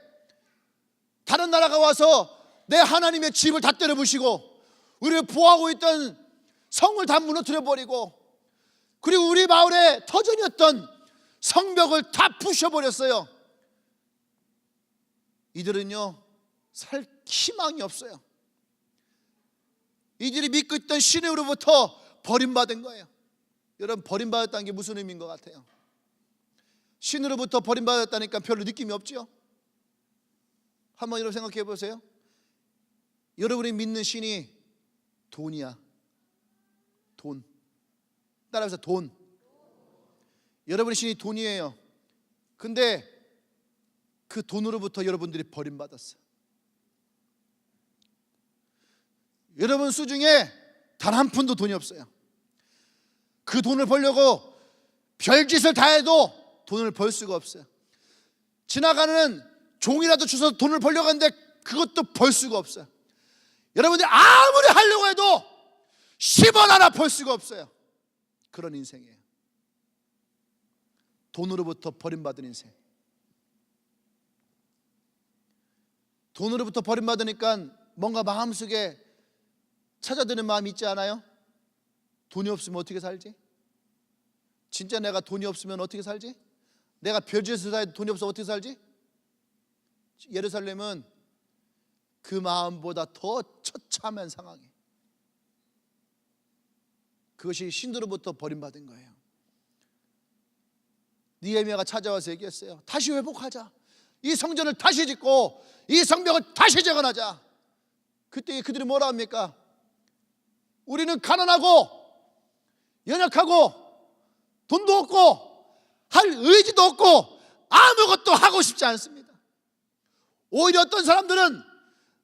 다른 나라가 와서 내 하나님의 집을 다 때려부시고 우리를 보호하고 있던 성을 다 무너뜨려 버리고, 그리고 우리 마을의 터전이었던 성벽을 다 부셔버렸어요. 이들은요, 살 희망이 없어요. 이들이 믿고 있던 신으로부터 버림받은 거예요. 여러분, 버림받았다는 게 무슨 의미인 것 같아요? 신으로부터 버림받았다니까 별로 느낌이 없죠? 한번 여러분 생각해 보세요. 여러분이 믿는 신이 돈이야. 돈. 따라해서 돈. 여러분의 신이 돈이에요. 근데 그 돈으로부터 여러분들이 버림받았어요. 여러분 수중에 단 한 푼도 돈이 없어요. 그 돈을 벌려고 별짓을 다 해도 돈을 벌 수가 없어요. 지나가는 종이라도 주워서 돈을 벌려고 하는데 그것도 벌 수가 없어요. 여러분들이 아무리 하려고 해도 10원 하나 벌 수가 없어요. 그런 인생이에요. 돈으로부터 버림받은 인생. 돈으로부터 버림받으니까 뭔가 마음속에 찾아드는 마음이 있지 않아요? 돈이 없으면 어떻게 살지? 진짜 내가 돈이 없으면 어떻게 살지? 내가 별짓에서 살 돈이 없어 어떻게 살지? 예루살렘은 그 마음보다 더 처참한 상황이에요. 그것이 신으로부터 버림받은 거예요. 느헤미야가 찾아와서 얘기했어요. 다시 회복하자. 이 성전을 다시 짓고 이 성벽을 다시 재건하자. 그때 그들이 뭐라 합니까? 우리는 가난하고 연약하고 돈도 없고 할 의지도 없고 아무것도 하고 싶지 않습니다. 오히려 어떤 사람들은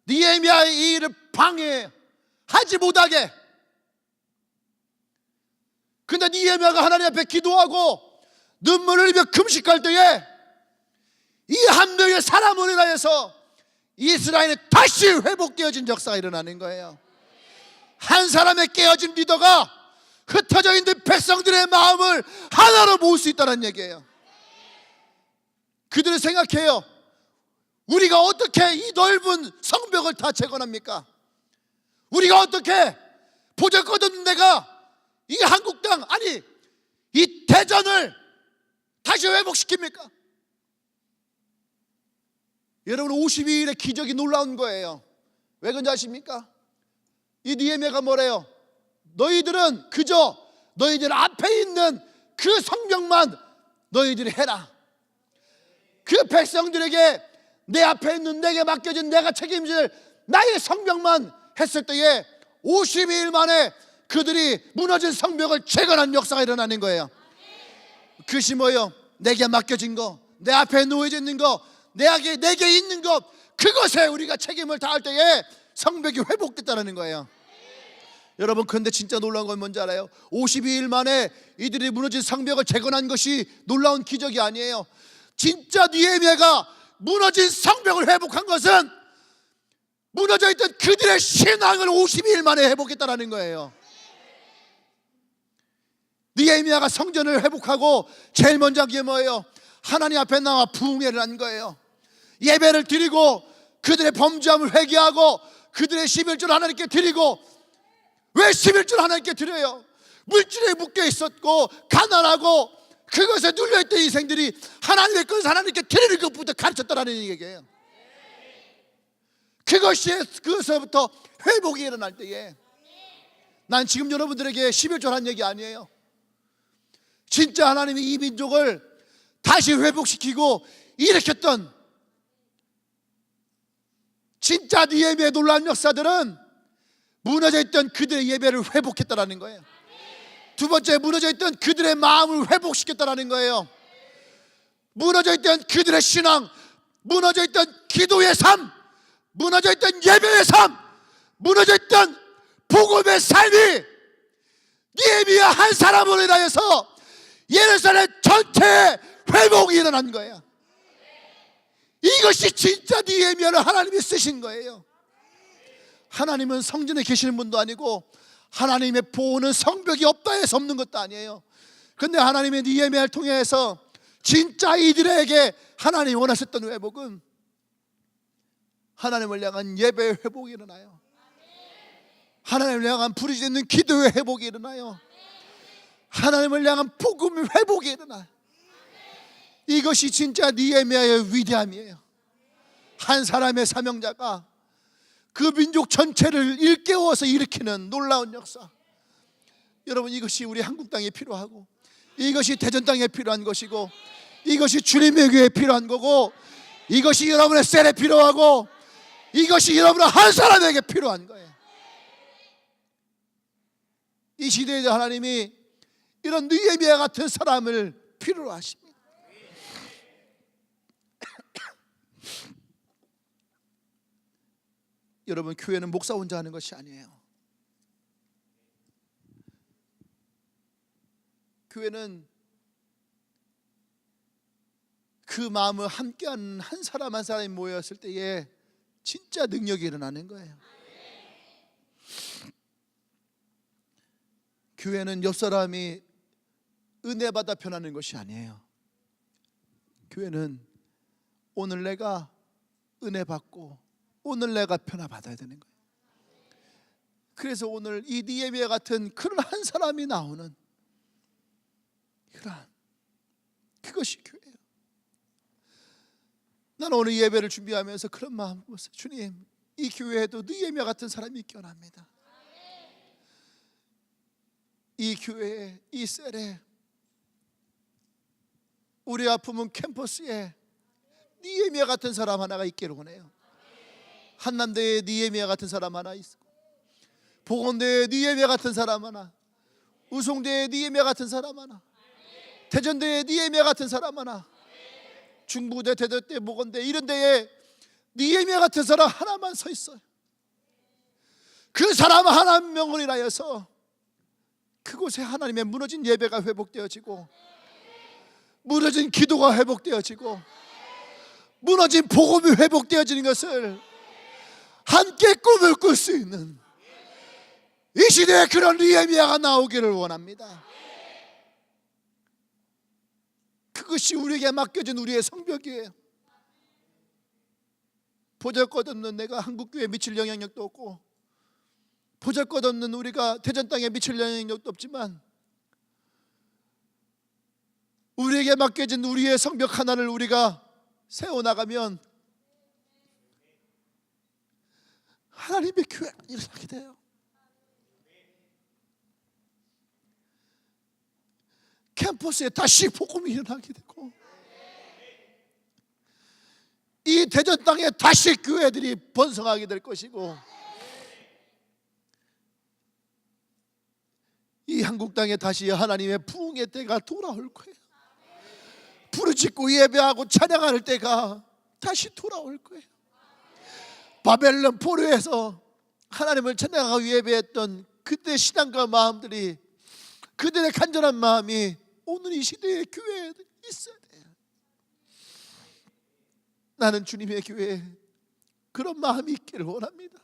느헤미야의 이 일을 방해하지 못하게. 근데 느헤미야가 하나님 앞에 기도하고 눈물을 흘리며 금식할 때에 이 한 명의 사람을 인하여서 이스라엘이 다시 회복되어진 역사가 일어나는 거예요. 한 사람의 깨어진 리더가 흩어져 있는 백성들의 마음을 하나로 모을 수 있다는 얘기예요. 그들은 생각해요. 우리가 어떻게 이 넓은 성벽을 다 재건합니까? 우리가 어떻게 보잘것없는 데가 이 한국 땅, 아니 이 대전을 다시 회복시킵니까? 여러분, 52일의 기적이 놀라운 거예요. 왜 그런지 아십니까? 이 느헤미야가 뭐래요? 너희들은 그저 너희들 앞에 있는 그 성벽만 너희들이 해라. 그 백성들에게 내 앞에 있는 내게 맡겨진 내가 책임질 나의 성벽만 했을 때에 52일 만에 그들이 무너진 성벽을 재건한 역사가 일어나는 거예요. 그것이 뭐요? 내게 맡겨진 거, 내 앞에 놓여져 있는 거, 내게 있는 것, 그것에 우리가 책임을 다할 때에 성벽이 회복됐다는 거예요. 여러분, 그런데 진짜 놀라운 건 뭔지 알아요? 52일 만에 이들이 무너진 성벽을 재건한 것이 놀라운 기적이 아니에요. 진짜 느헤미야가 무너진 성벽을 회복한 것은 무너져 있던 그들의 신앙을 52일 만에 회복했다는 거예요. 느헤미야가 성전을 회복하고 제일 먼저 한 게 뭐예요? 하나님 앞에 나와 부흥회를 한 거예요. 예배를 드리고 그들의 범죄함을 회개하고 그들의 11조를 하나님께 드리고. 왜 11조를 하나님께 드려요? 물질에 묶여 있었고 가난하고 그것에 눌려있던 인생들이 하나님의 것을 하나님께 드리는 것부터 가르쳤다라는 얘기예요. 그것에서부터 회복이 일어날 때에, 난 지금 여러분들에게 11조라는 얘기 아니에요. 진짜 하나님이 이 민족을 다시 회복시키고 일으켰던 진짜 느헤미야의 놀라운 역사들은 무너져 있던 그들의 예배를 회복했다라는 거예요. 두 번째, 무너져 있던 그들의 마음을 회복시켰다라는 거예요. 무너져 있던 그들의 신앙, 무너져 있던 기도의 삶, 무너져 있던 예배의 삶, 무너져 있던 복음의 삶이 느헤미야 한 사람으로 인하여서 예루살렘 전체에 회복이 일어난 거예요. 이것이 진짜 느헤미야를 하나님이 쓰신 거예요. 하나님은 성전에 계시는 분도 아니고 하나님의 보호는 성벽이 없다 해서 없는 것도 아니에요. 그런데 하나님의 느헤미야를 통해서 진짜 이들에게 하나님이 원하셨던 회복은 하나님을 향한 예배의 회복이 일어나요. 하나님을 향한 부르짖는 기도의 회복이 일어나요. 하나님을 향한 복음의 회복이 일어나요. 이것이 진짜 느헤미야의 위대함이에요. 한 사람의 사명자가 그 민족 전체를 일깨워서 일으키는 놀라운 역사. 여러분, 이것이 우리 한국 땅에 필요하고, 이것이 대전 땅에 필요한 것이고, 이것이 주님의 교회에 필요한 거고, 이것이 여러분의 셀에 필요하고, 이것이 여러분 한 사람에게 필요한 거예요. 이 시대에 하나님이 이런 느헤미야 같은 사람을 필요로 하십니다. 여러분, 교회는 목사 혼자 하는 것이 아니에요. 교회는 그 마음을 함께하는 한 사람 한 사람이 모였을 때에 진짜 능력이 일어나는 거예요. 교회는 옆 사람이 은혜 받아 변하는 것이 아니에요. 교회는 오늘 내가 은혜 받고 오늘 내가 변화 받아야 되는 거예요. 그래서 오늘 이 느헤미야 같은 그런 한 사람이 나오는 그것이 교회예요. 나는 오늘 예배를 준비하면서 그런 마음 먹었어요. 주님, 이 교회에도 느헤미야 같은 사람이 있기 원합니다. 이 교회에, 이 셀에, 우리 아픔은 캠퍼스에 느헤미야 같은 사람 하나가 있기를 원해요. 한남대에 느헤미야 같은 사람 하나 있고, 보건대에 느헤미야 같은 사람 하나, 우송대에 느헤미야 같은 사람 하나, 대전대에 느헤미야 같은 사람 하나, 중부대, 대전대, 보건대 이런 데에 느헤미야 같은 사람 하나만 서 있어요. 그 사람 하나 명을 인하여서 그곳에 하나님의 무너진 예배가 회복되어지고, 무너진 기도가 회복되어지고, 무너진 복음이 회복되어지는 것을 함께 꿈을 꿀 수 있는 이 시대에 그런 느헤미야가 나오기를 원합니다. 그것이 우리에게 맡겨진 우리의 성벽이에요. 보잘것없는 내가 한국교회에 미칠 영향력도 없고, 보잘것없는 우리가 대전 땅에 미칠 영향력도 없지만, 우리에게 맡겨진 우리의 성벽 하나를 우리가 세워나가면 하나님의 교회가 일어나게 돼요. 캠퍼스에 다시 복음이 일어나게 되고, 이 대전 땅에 다시 교회들이 번성하게 될 것이고, 이 한국 땅에 다시 하나님의 부흥의 때가 돌아올 거예요. 부르짖고 예배하고 찬양할 때가 다시 돌아올 거예요. 바벨론 포로에서 하나님을 찬양하고 예배했던 그때 신앙과 마음들이, 그들의 간절한 마음이 오늘 이 시대의 교회에 있어야 돼요. 나는 주님의 교회에 그런 마음이 있기를 원합니다.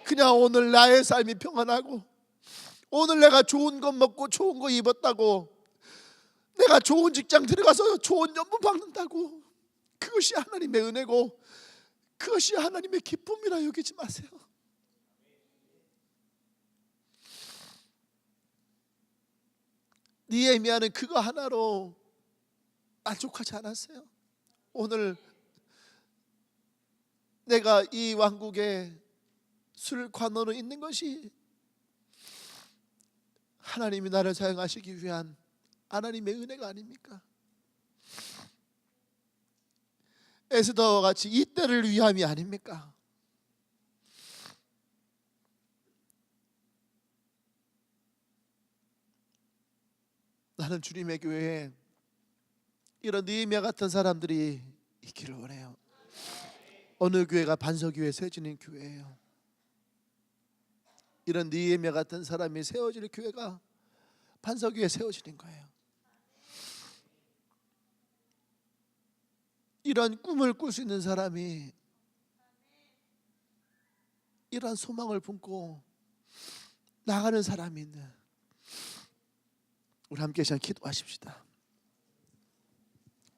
그냥 오늘 나의 삶이 평안하고, 오늘 내가 좋은 것 먹고 좋은 거 입었다고, 내가 좋은 직장 들어가서 좋은 연봉 받는다고, 그것이 하나님의 은혜고 그것이 하나님의 기쁨이라 여기지 마세요. 느헤미야는 그거 하나로 만족하지 않았어요. 오늘 내가 이 왕국의 술 관원으로 있는 것이 하나님이 나를 사용하시기 위한 하나님의 은혜가 아닙니까? 에스더와 같이 이때를 위함이 아닙니까? 나는 주님의 교회에 이런 느헤미야 같은 사람들이 있기를 원해요. 어느 교회가 반석교회 세워지는 교회예요. 이런 느헤미야 같은 사람이 세워질 교회가 반석교회 세워지는 거예요. 이런 꿈을 꿀 수 있는 사람이, 이런 소망을 품고 나가는 사람이 있는, 우리 함께 시간 기도하십시다.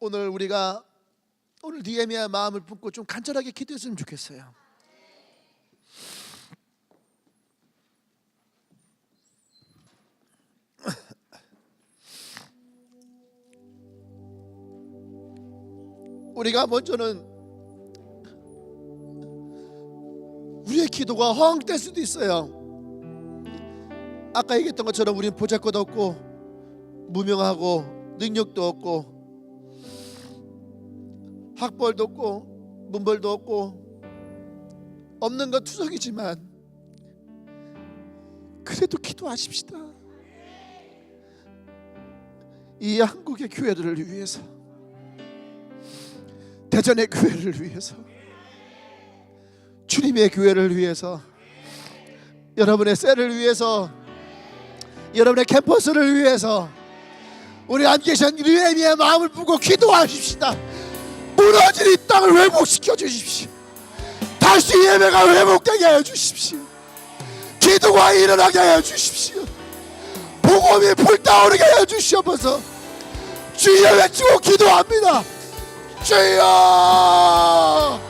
오늘 우리가 오늘 느헤미야의 마음을 품고 좀 간절하게 기도했으면 좋겠어요. 우리가 먼저는 우리의 기도가 허황될 수도 있어요. 아까 얘기했던 것처럼 우리는 보잘것 없고 무명하고 능력도 없고 학벌도 없고 문벌도 없고 없는 건 투성이지만 그래도 기도하십시다. 이 한국의 교회들을 위해서, 대전의 교회를 위해서, 주님의 교회를 위해서, 여러분의 셀을 위해서, 여러분의 캠퍼스를 위해서 우리 안 계신 느헤미야의 마음을 품고 기도하십시다. 무너진 이 땅을 회복시켜 주십시오. 다시 예배가 회복되게 하여 주십시오. 기도가 일어나게 하여 주십시오. 복음이 불타오르게 하여 주시옵소서. 주여 외치고 기도합니다. 주여!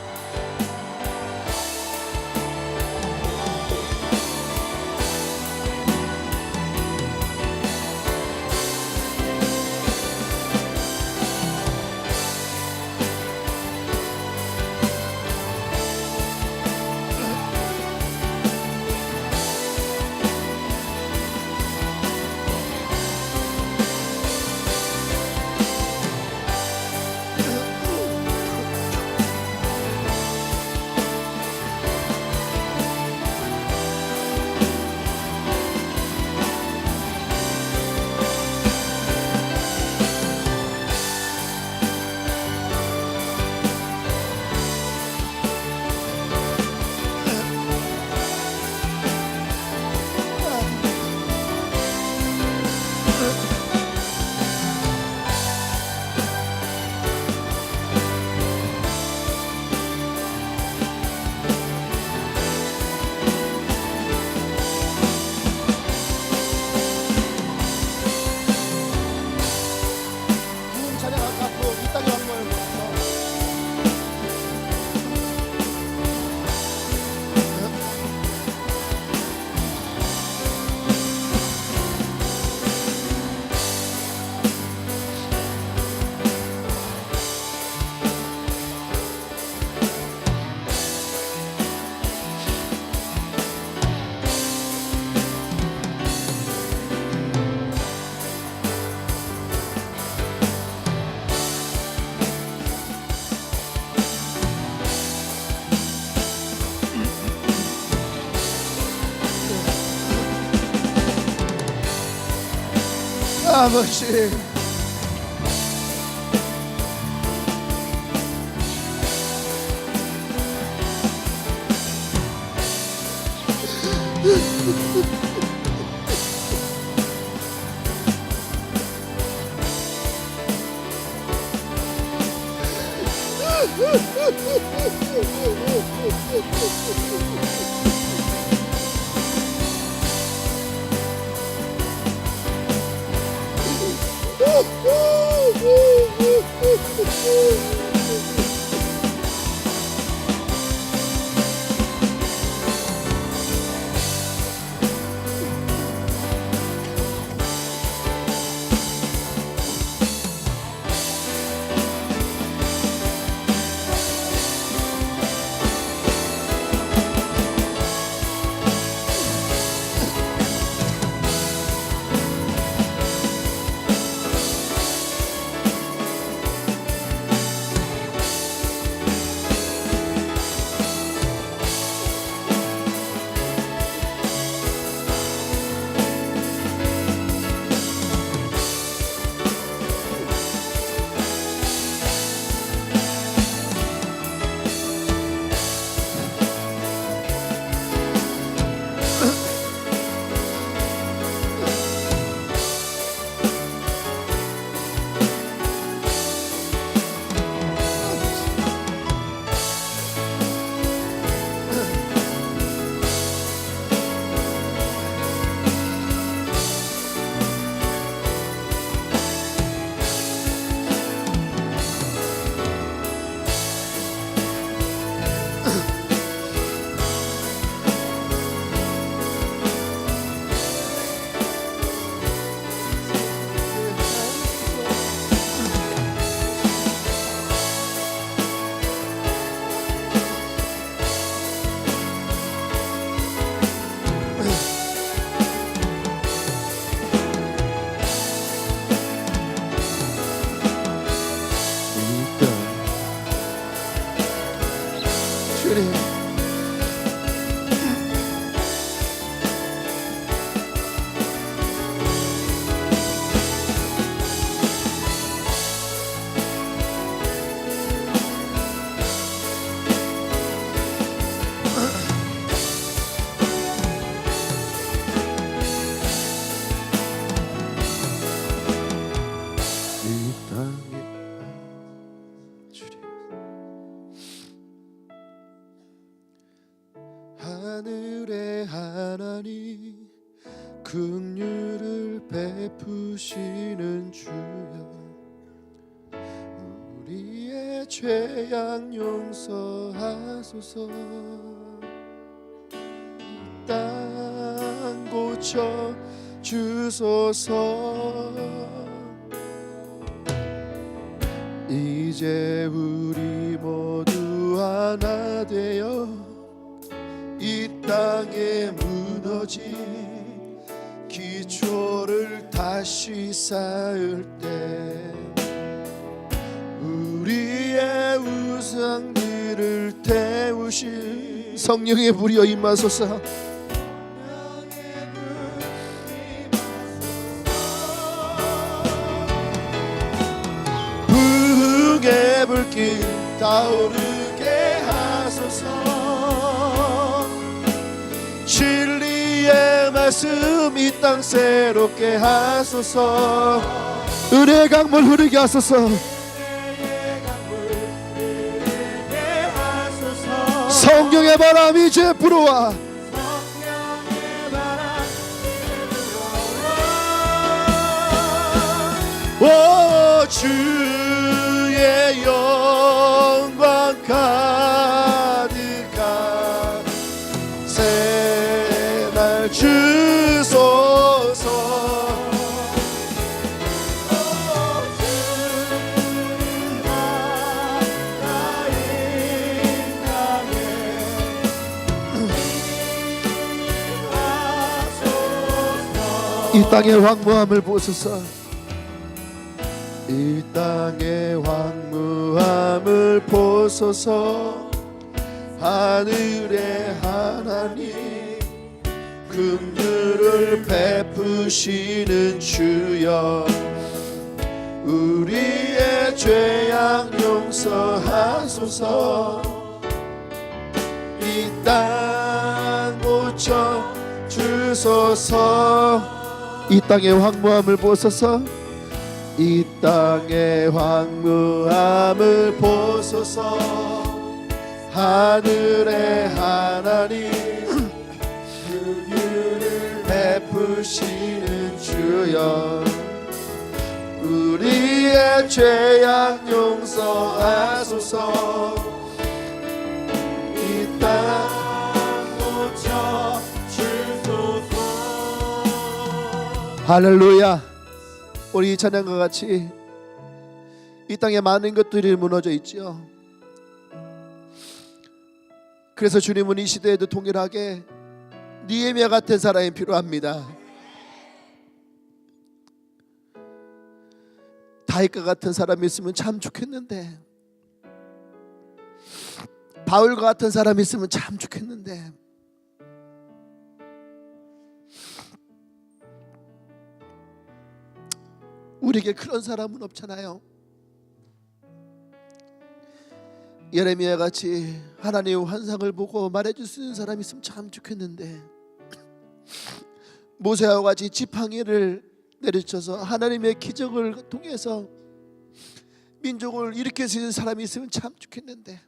아버지, 하늘의 하나님 긍휼을 베푸시는 주여 우리의 죄악 용서하소서 이 땅 고쳐 주소서 이제 우리 모두 하나 되어 이 땅에 무너진 기초를 다시 쌓을 때 우리의 우상들을 태우실 성령의 불이여 임하소서 부흥의 불길 타오르게 하소서 진리의 말씀 이 땅 새롭게 하소서 은혜의 강물 흐르게 하소서 성령의 바람 이제 불어와 오 주의 영광 가득한 새날 주소서 이 땅의 황무함을 보소서 이 땅의 황무함을 보소서 하늘의 하나님 긍휼을 베푸시는 주여 우리의 죄악 용서하소서 이 땅 고쳐 주소서. 이 땅의 황무함을 보소서. 이 땅의 황무함을 보소서. 하늘의 하나님 긍휼을 베푸시는 주여, 우리의 죄악 용서하소서. 이 땅 고쳐 주소서. 할렐루야. 우리 이 찬양과 같이 이 땅에 많은 것들이 무너져 있지요. 그래서 주님은 이 시대에도 동일하게 느헤미야 같은 사람이 필요합니다. 다윗과 같은 사람이 있으면 참 좋겠는데, 바울과 같은 사람이 있으면 참 좋겠는데, 우리에게 그런 사람은 없잖아요. 예레미야 같이 하나님의 환상을 보고 말해줄 수 있는 사람이 있으면 참 좋겠는데, 모세와 같이 지팡이를 내리쳐서 하나님의 기적을 통해서 민족을 일으킬 수 있는 사람이 있으면 참 좋겠는데,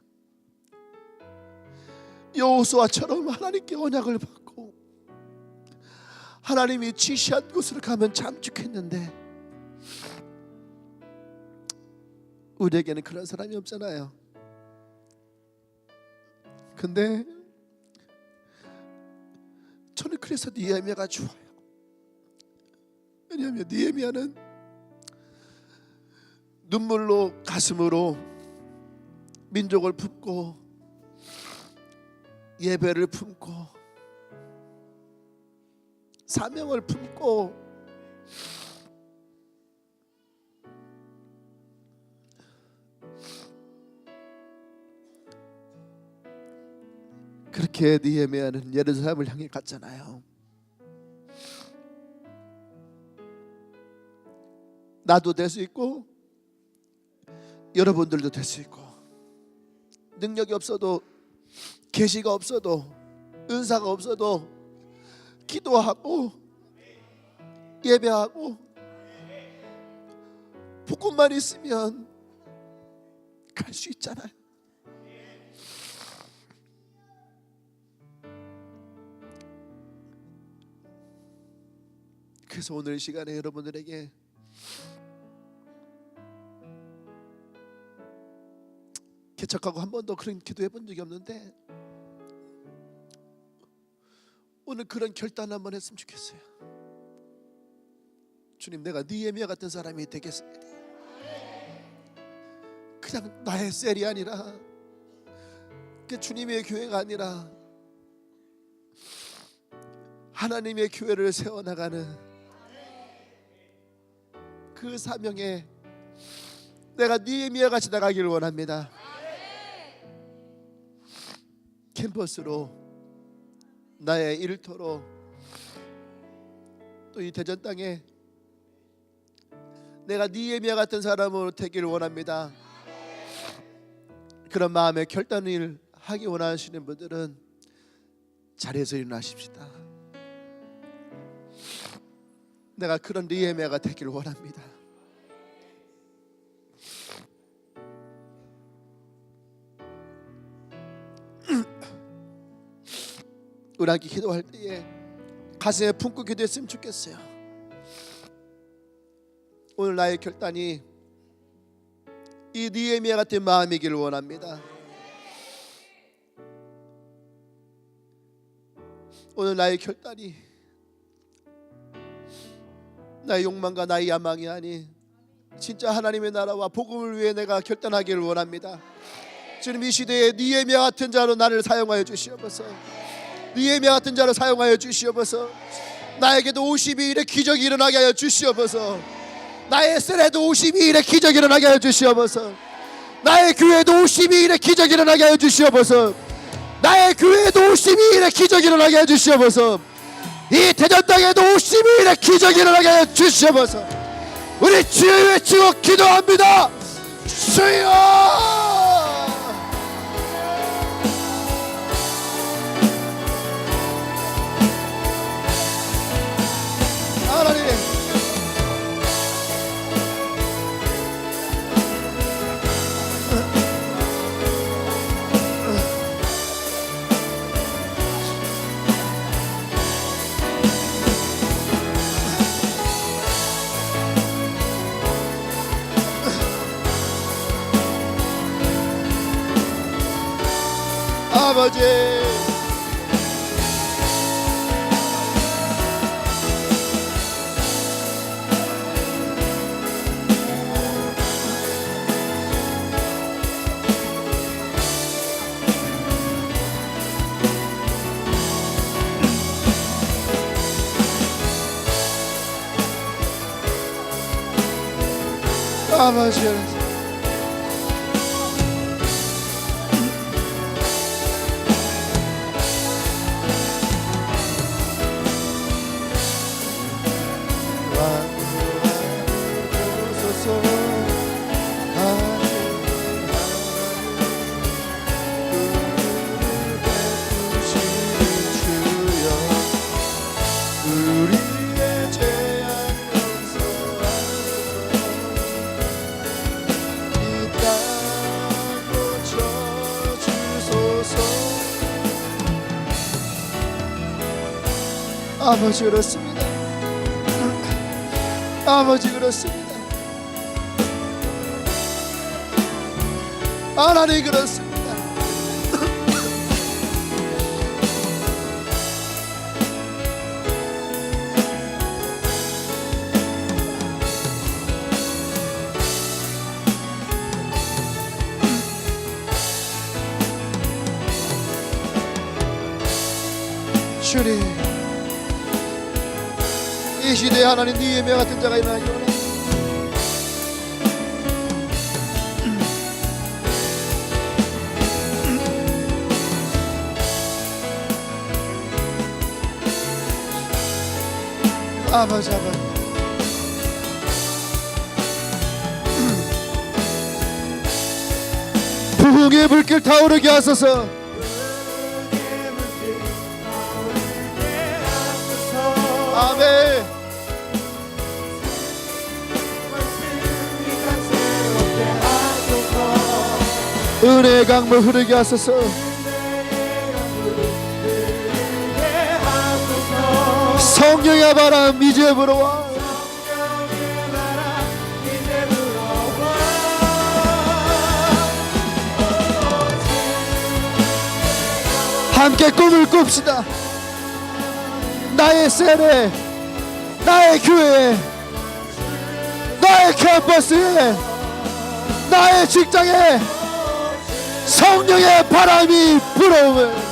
여호수아처럼 하나님께 언약을 받고 하나님이 지시한 곳으로 가면 참 좋겠는데, 우리에게는 그런 사람이 없잖아요. 근데 저는 그래서 느헤미야가 좋아요. 왜냐하면 느헤미야는 눈물로 가슴으로 민족을 품고 예배를 품고 사명을 품고 그렇게 느헤미야는 예루살렘을 향해 갔잖아요. 나도 될 수 있고 여러분들도 될 수 있고, 능력이 없어도 계시가 없어도 은사가 없어도 기도하고 예배하고 복음만 있으면 갈 수 있잖아요. 그래서 오늘 이 시간에 여러분들에게 개척하고 한 번도 그런 기도해 본 적이 없는데, 오늘 그런 결단 한번 했으면 좋겠어요. 주님, 내가 느헤미야 같은 사람이 되겠어요. 그냥 나의 셀이 아니라, 그 주님의 교회가 아니라 하나님의 교회를 세워나가는 그 사명에 내가 느헤미야 같이 나가기를 원합니다. 캠퍼스로, 나의 일터로, 또 이 대전 땅에 내가 느헤미야 같은 사람으로 되기를 원합니다. 그런 마음의 결단을 하기 원하시는 분들은 자리에서 일어나십시다. 내가 그런 느헤미야가 되기를 원합니다. 우리 함께 기도할 때에 가슴에 품고 기도했으면 좋겠어요. 오늘 나의 결단이 이 느헤미야 같은 마음이기를 원합니다. 오늘 나의 결단이 나의 욕망과 나의 야망이 아닌 진짜 하나님의 나라와 복음을 위해 내가 결단하기를 원합니다. 주님, 이 시대에 느헤미야 같은 자로 나를 사용하여 주시옵소서. 느헤미야 같은 자로 사용하여 주시옵소서. 나에게도 52일의 기적이 일어나게 하여 주시옵소서. 나의 셀에도 52일의 기적이 일어나게 하여 주시옵소서. 나의 교회도 52일의 기적이 일어나게 하여 주시옵소서. 나의 교회도 52일의 기적이 일어나게 하여 주시옵소서. 이 대전 땅에도 52일의 기적이 일어나게 하여 주시옵소서. 우리 주여 외치고 기도합니다. 주여! 아버지. 아버지. 아버지 그렇습니다. 아버지 그렇습니다. 하나님 그렇습니다. 주님, 이 시대에 하나님 네 예명 같은 자가 일어나기 원합니다. 아버지 아버지 부흥의 불길 타오르게 하소서. 아멘. 은혜의 강물 흐르게 하소서. 성령의 바람 이제 불어와. 함께 꿈을 꿉시다. 나의 셀에, 나의 교회에, 나의 캠퍼스에, 나의 직장에 성령의 바람이 불어오면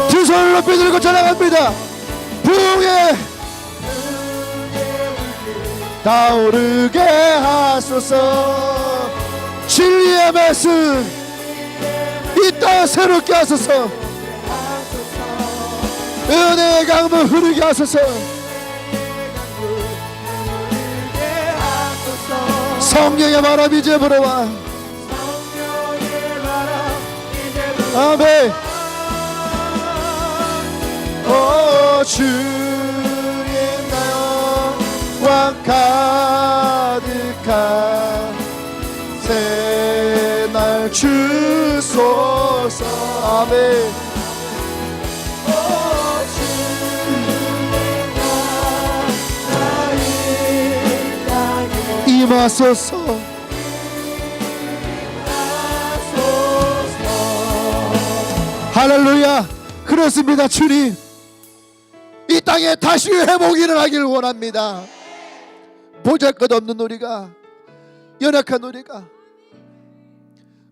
두 손을 높이 들고 전화합니다. 부흥에 타오르게 하소서. 진리의 말씀 이 땅 새롭게 하소서. 은혜의 강물 흐르게 하소서. 성령의 바람 이제 불어와. 아멘. 오 주님 영광 가득한 새날 주소서. 아멘. 임하소서. 할렐루야. 그렇습니다. 주님, 이 땅에 다시 회복이 일어나기를 원합니다. 보잘것없는 우리가, 연약한 우리가,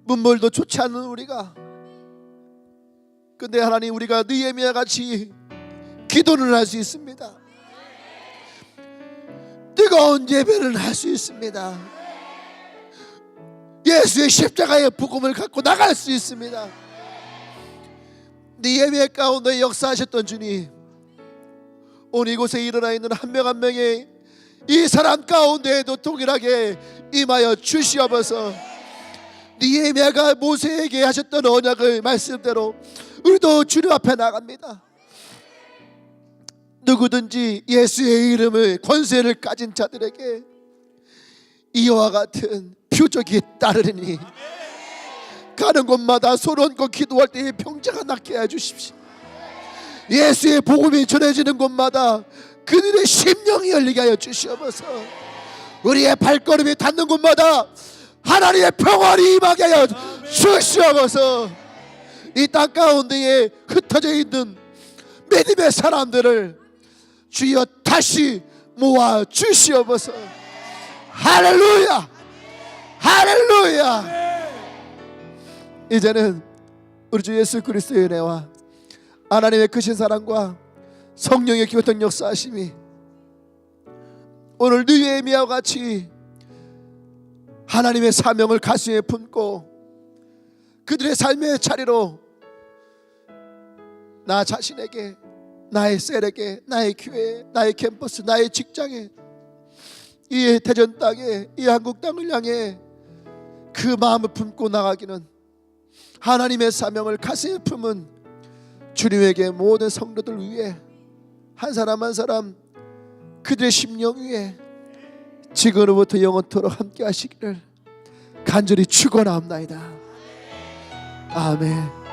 문물도 좋지 않은 우리가, 근데 하나님 우리가 느헤미야 같이 기도를 할 수 있습니다. 뜨거운 예배를 할 수 있습니다. 예수의 십자가의 복음을 갖고 나갈 수 있습니다. 느헤미야 가운데 역사하셨던 주님, 오늘 이곳에 일어나 있는 한 명 한 명의 이 사람 가운데에도 동일하게 임하여 주시옵소서. 느헤미야가 모세에게 하셨던 언약의 말씀대로 우리도 주님 앞에 나갑니다. 누구든지 예수의 이름을 권세를 가진 자들에게 이와 같은 표적이 따르니 가는 곳마다 손 얹고 기도할 때에 병자가 낫게 해주십시오. 예수의 복음이 전해지는 곳마다 그들의 심령이 열리게 하여 주시옵소서. 우리의 발걸음이 닿는 곳마다 하나님의 평안이 임하게 하여 주시옵소서. 이 땅 가운데에 흩어져 있는 믿음의 사람들을 주여 다시 모아 주시옵소서. 할렐루야, 할렐루야. 이제는 우리 주 예수 그리스도의 은혜와 하나님의 크신 사랑과 성령의 교통 역사하심이 오늘 느헤미야와 같이 하나님의 사명을 가슴에 품고 그들의 삶의 자리로 나 자신에게, 나의 셀에게, 나의 교회에, 나의 캠퍼스, 나의 직장에, 이 대전 땅에, 이 한국 땅을 향해 그 마음을 품고 나가기는 하나님의 사명을 가슴에 품은 주님에게 모든 성도들 위해 한 사람 한 사람 그들의 심령 위에 지금으로부터 영원토록 함께 하시기를 간절히 축원하옵나이다. 아멘.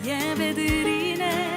예배드리네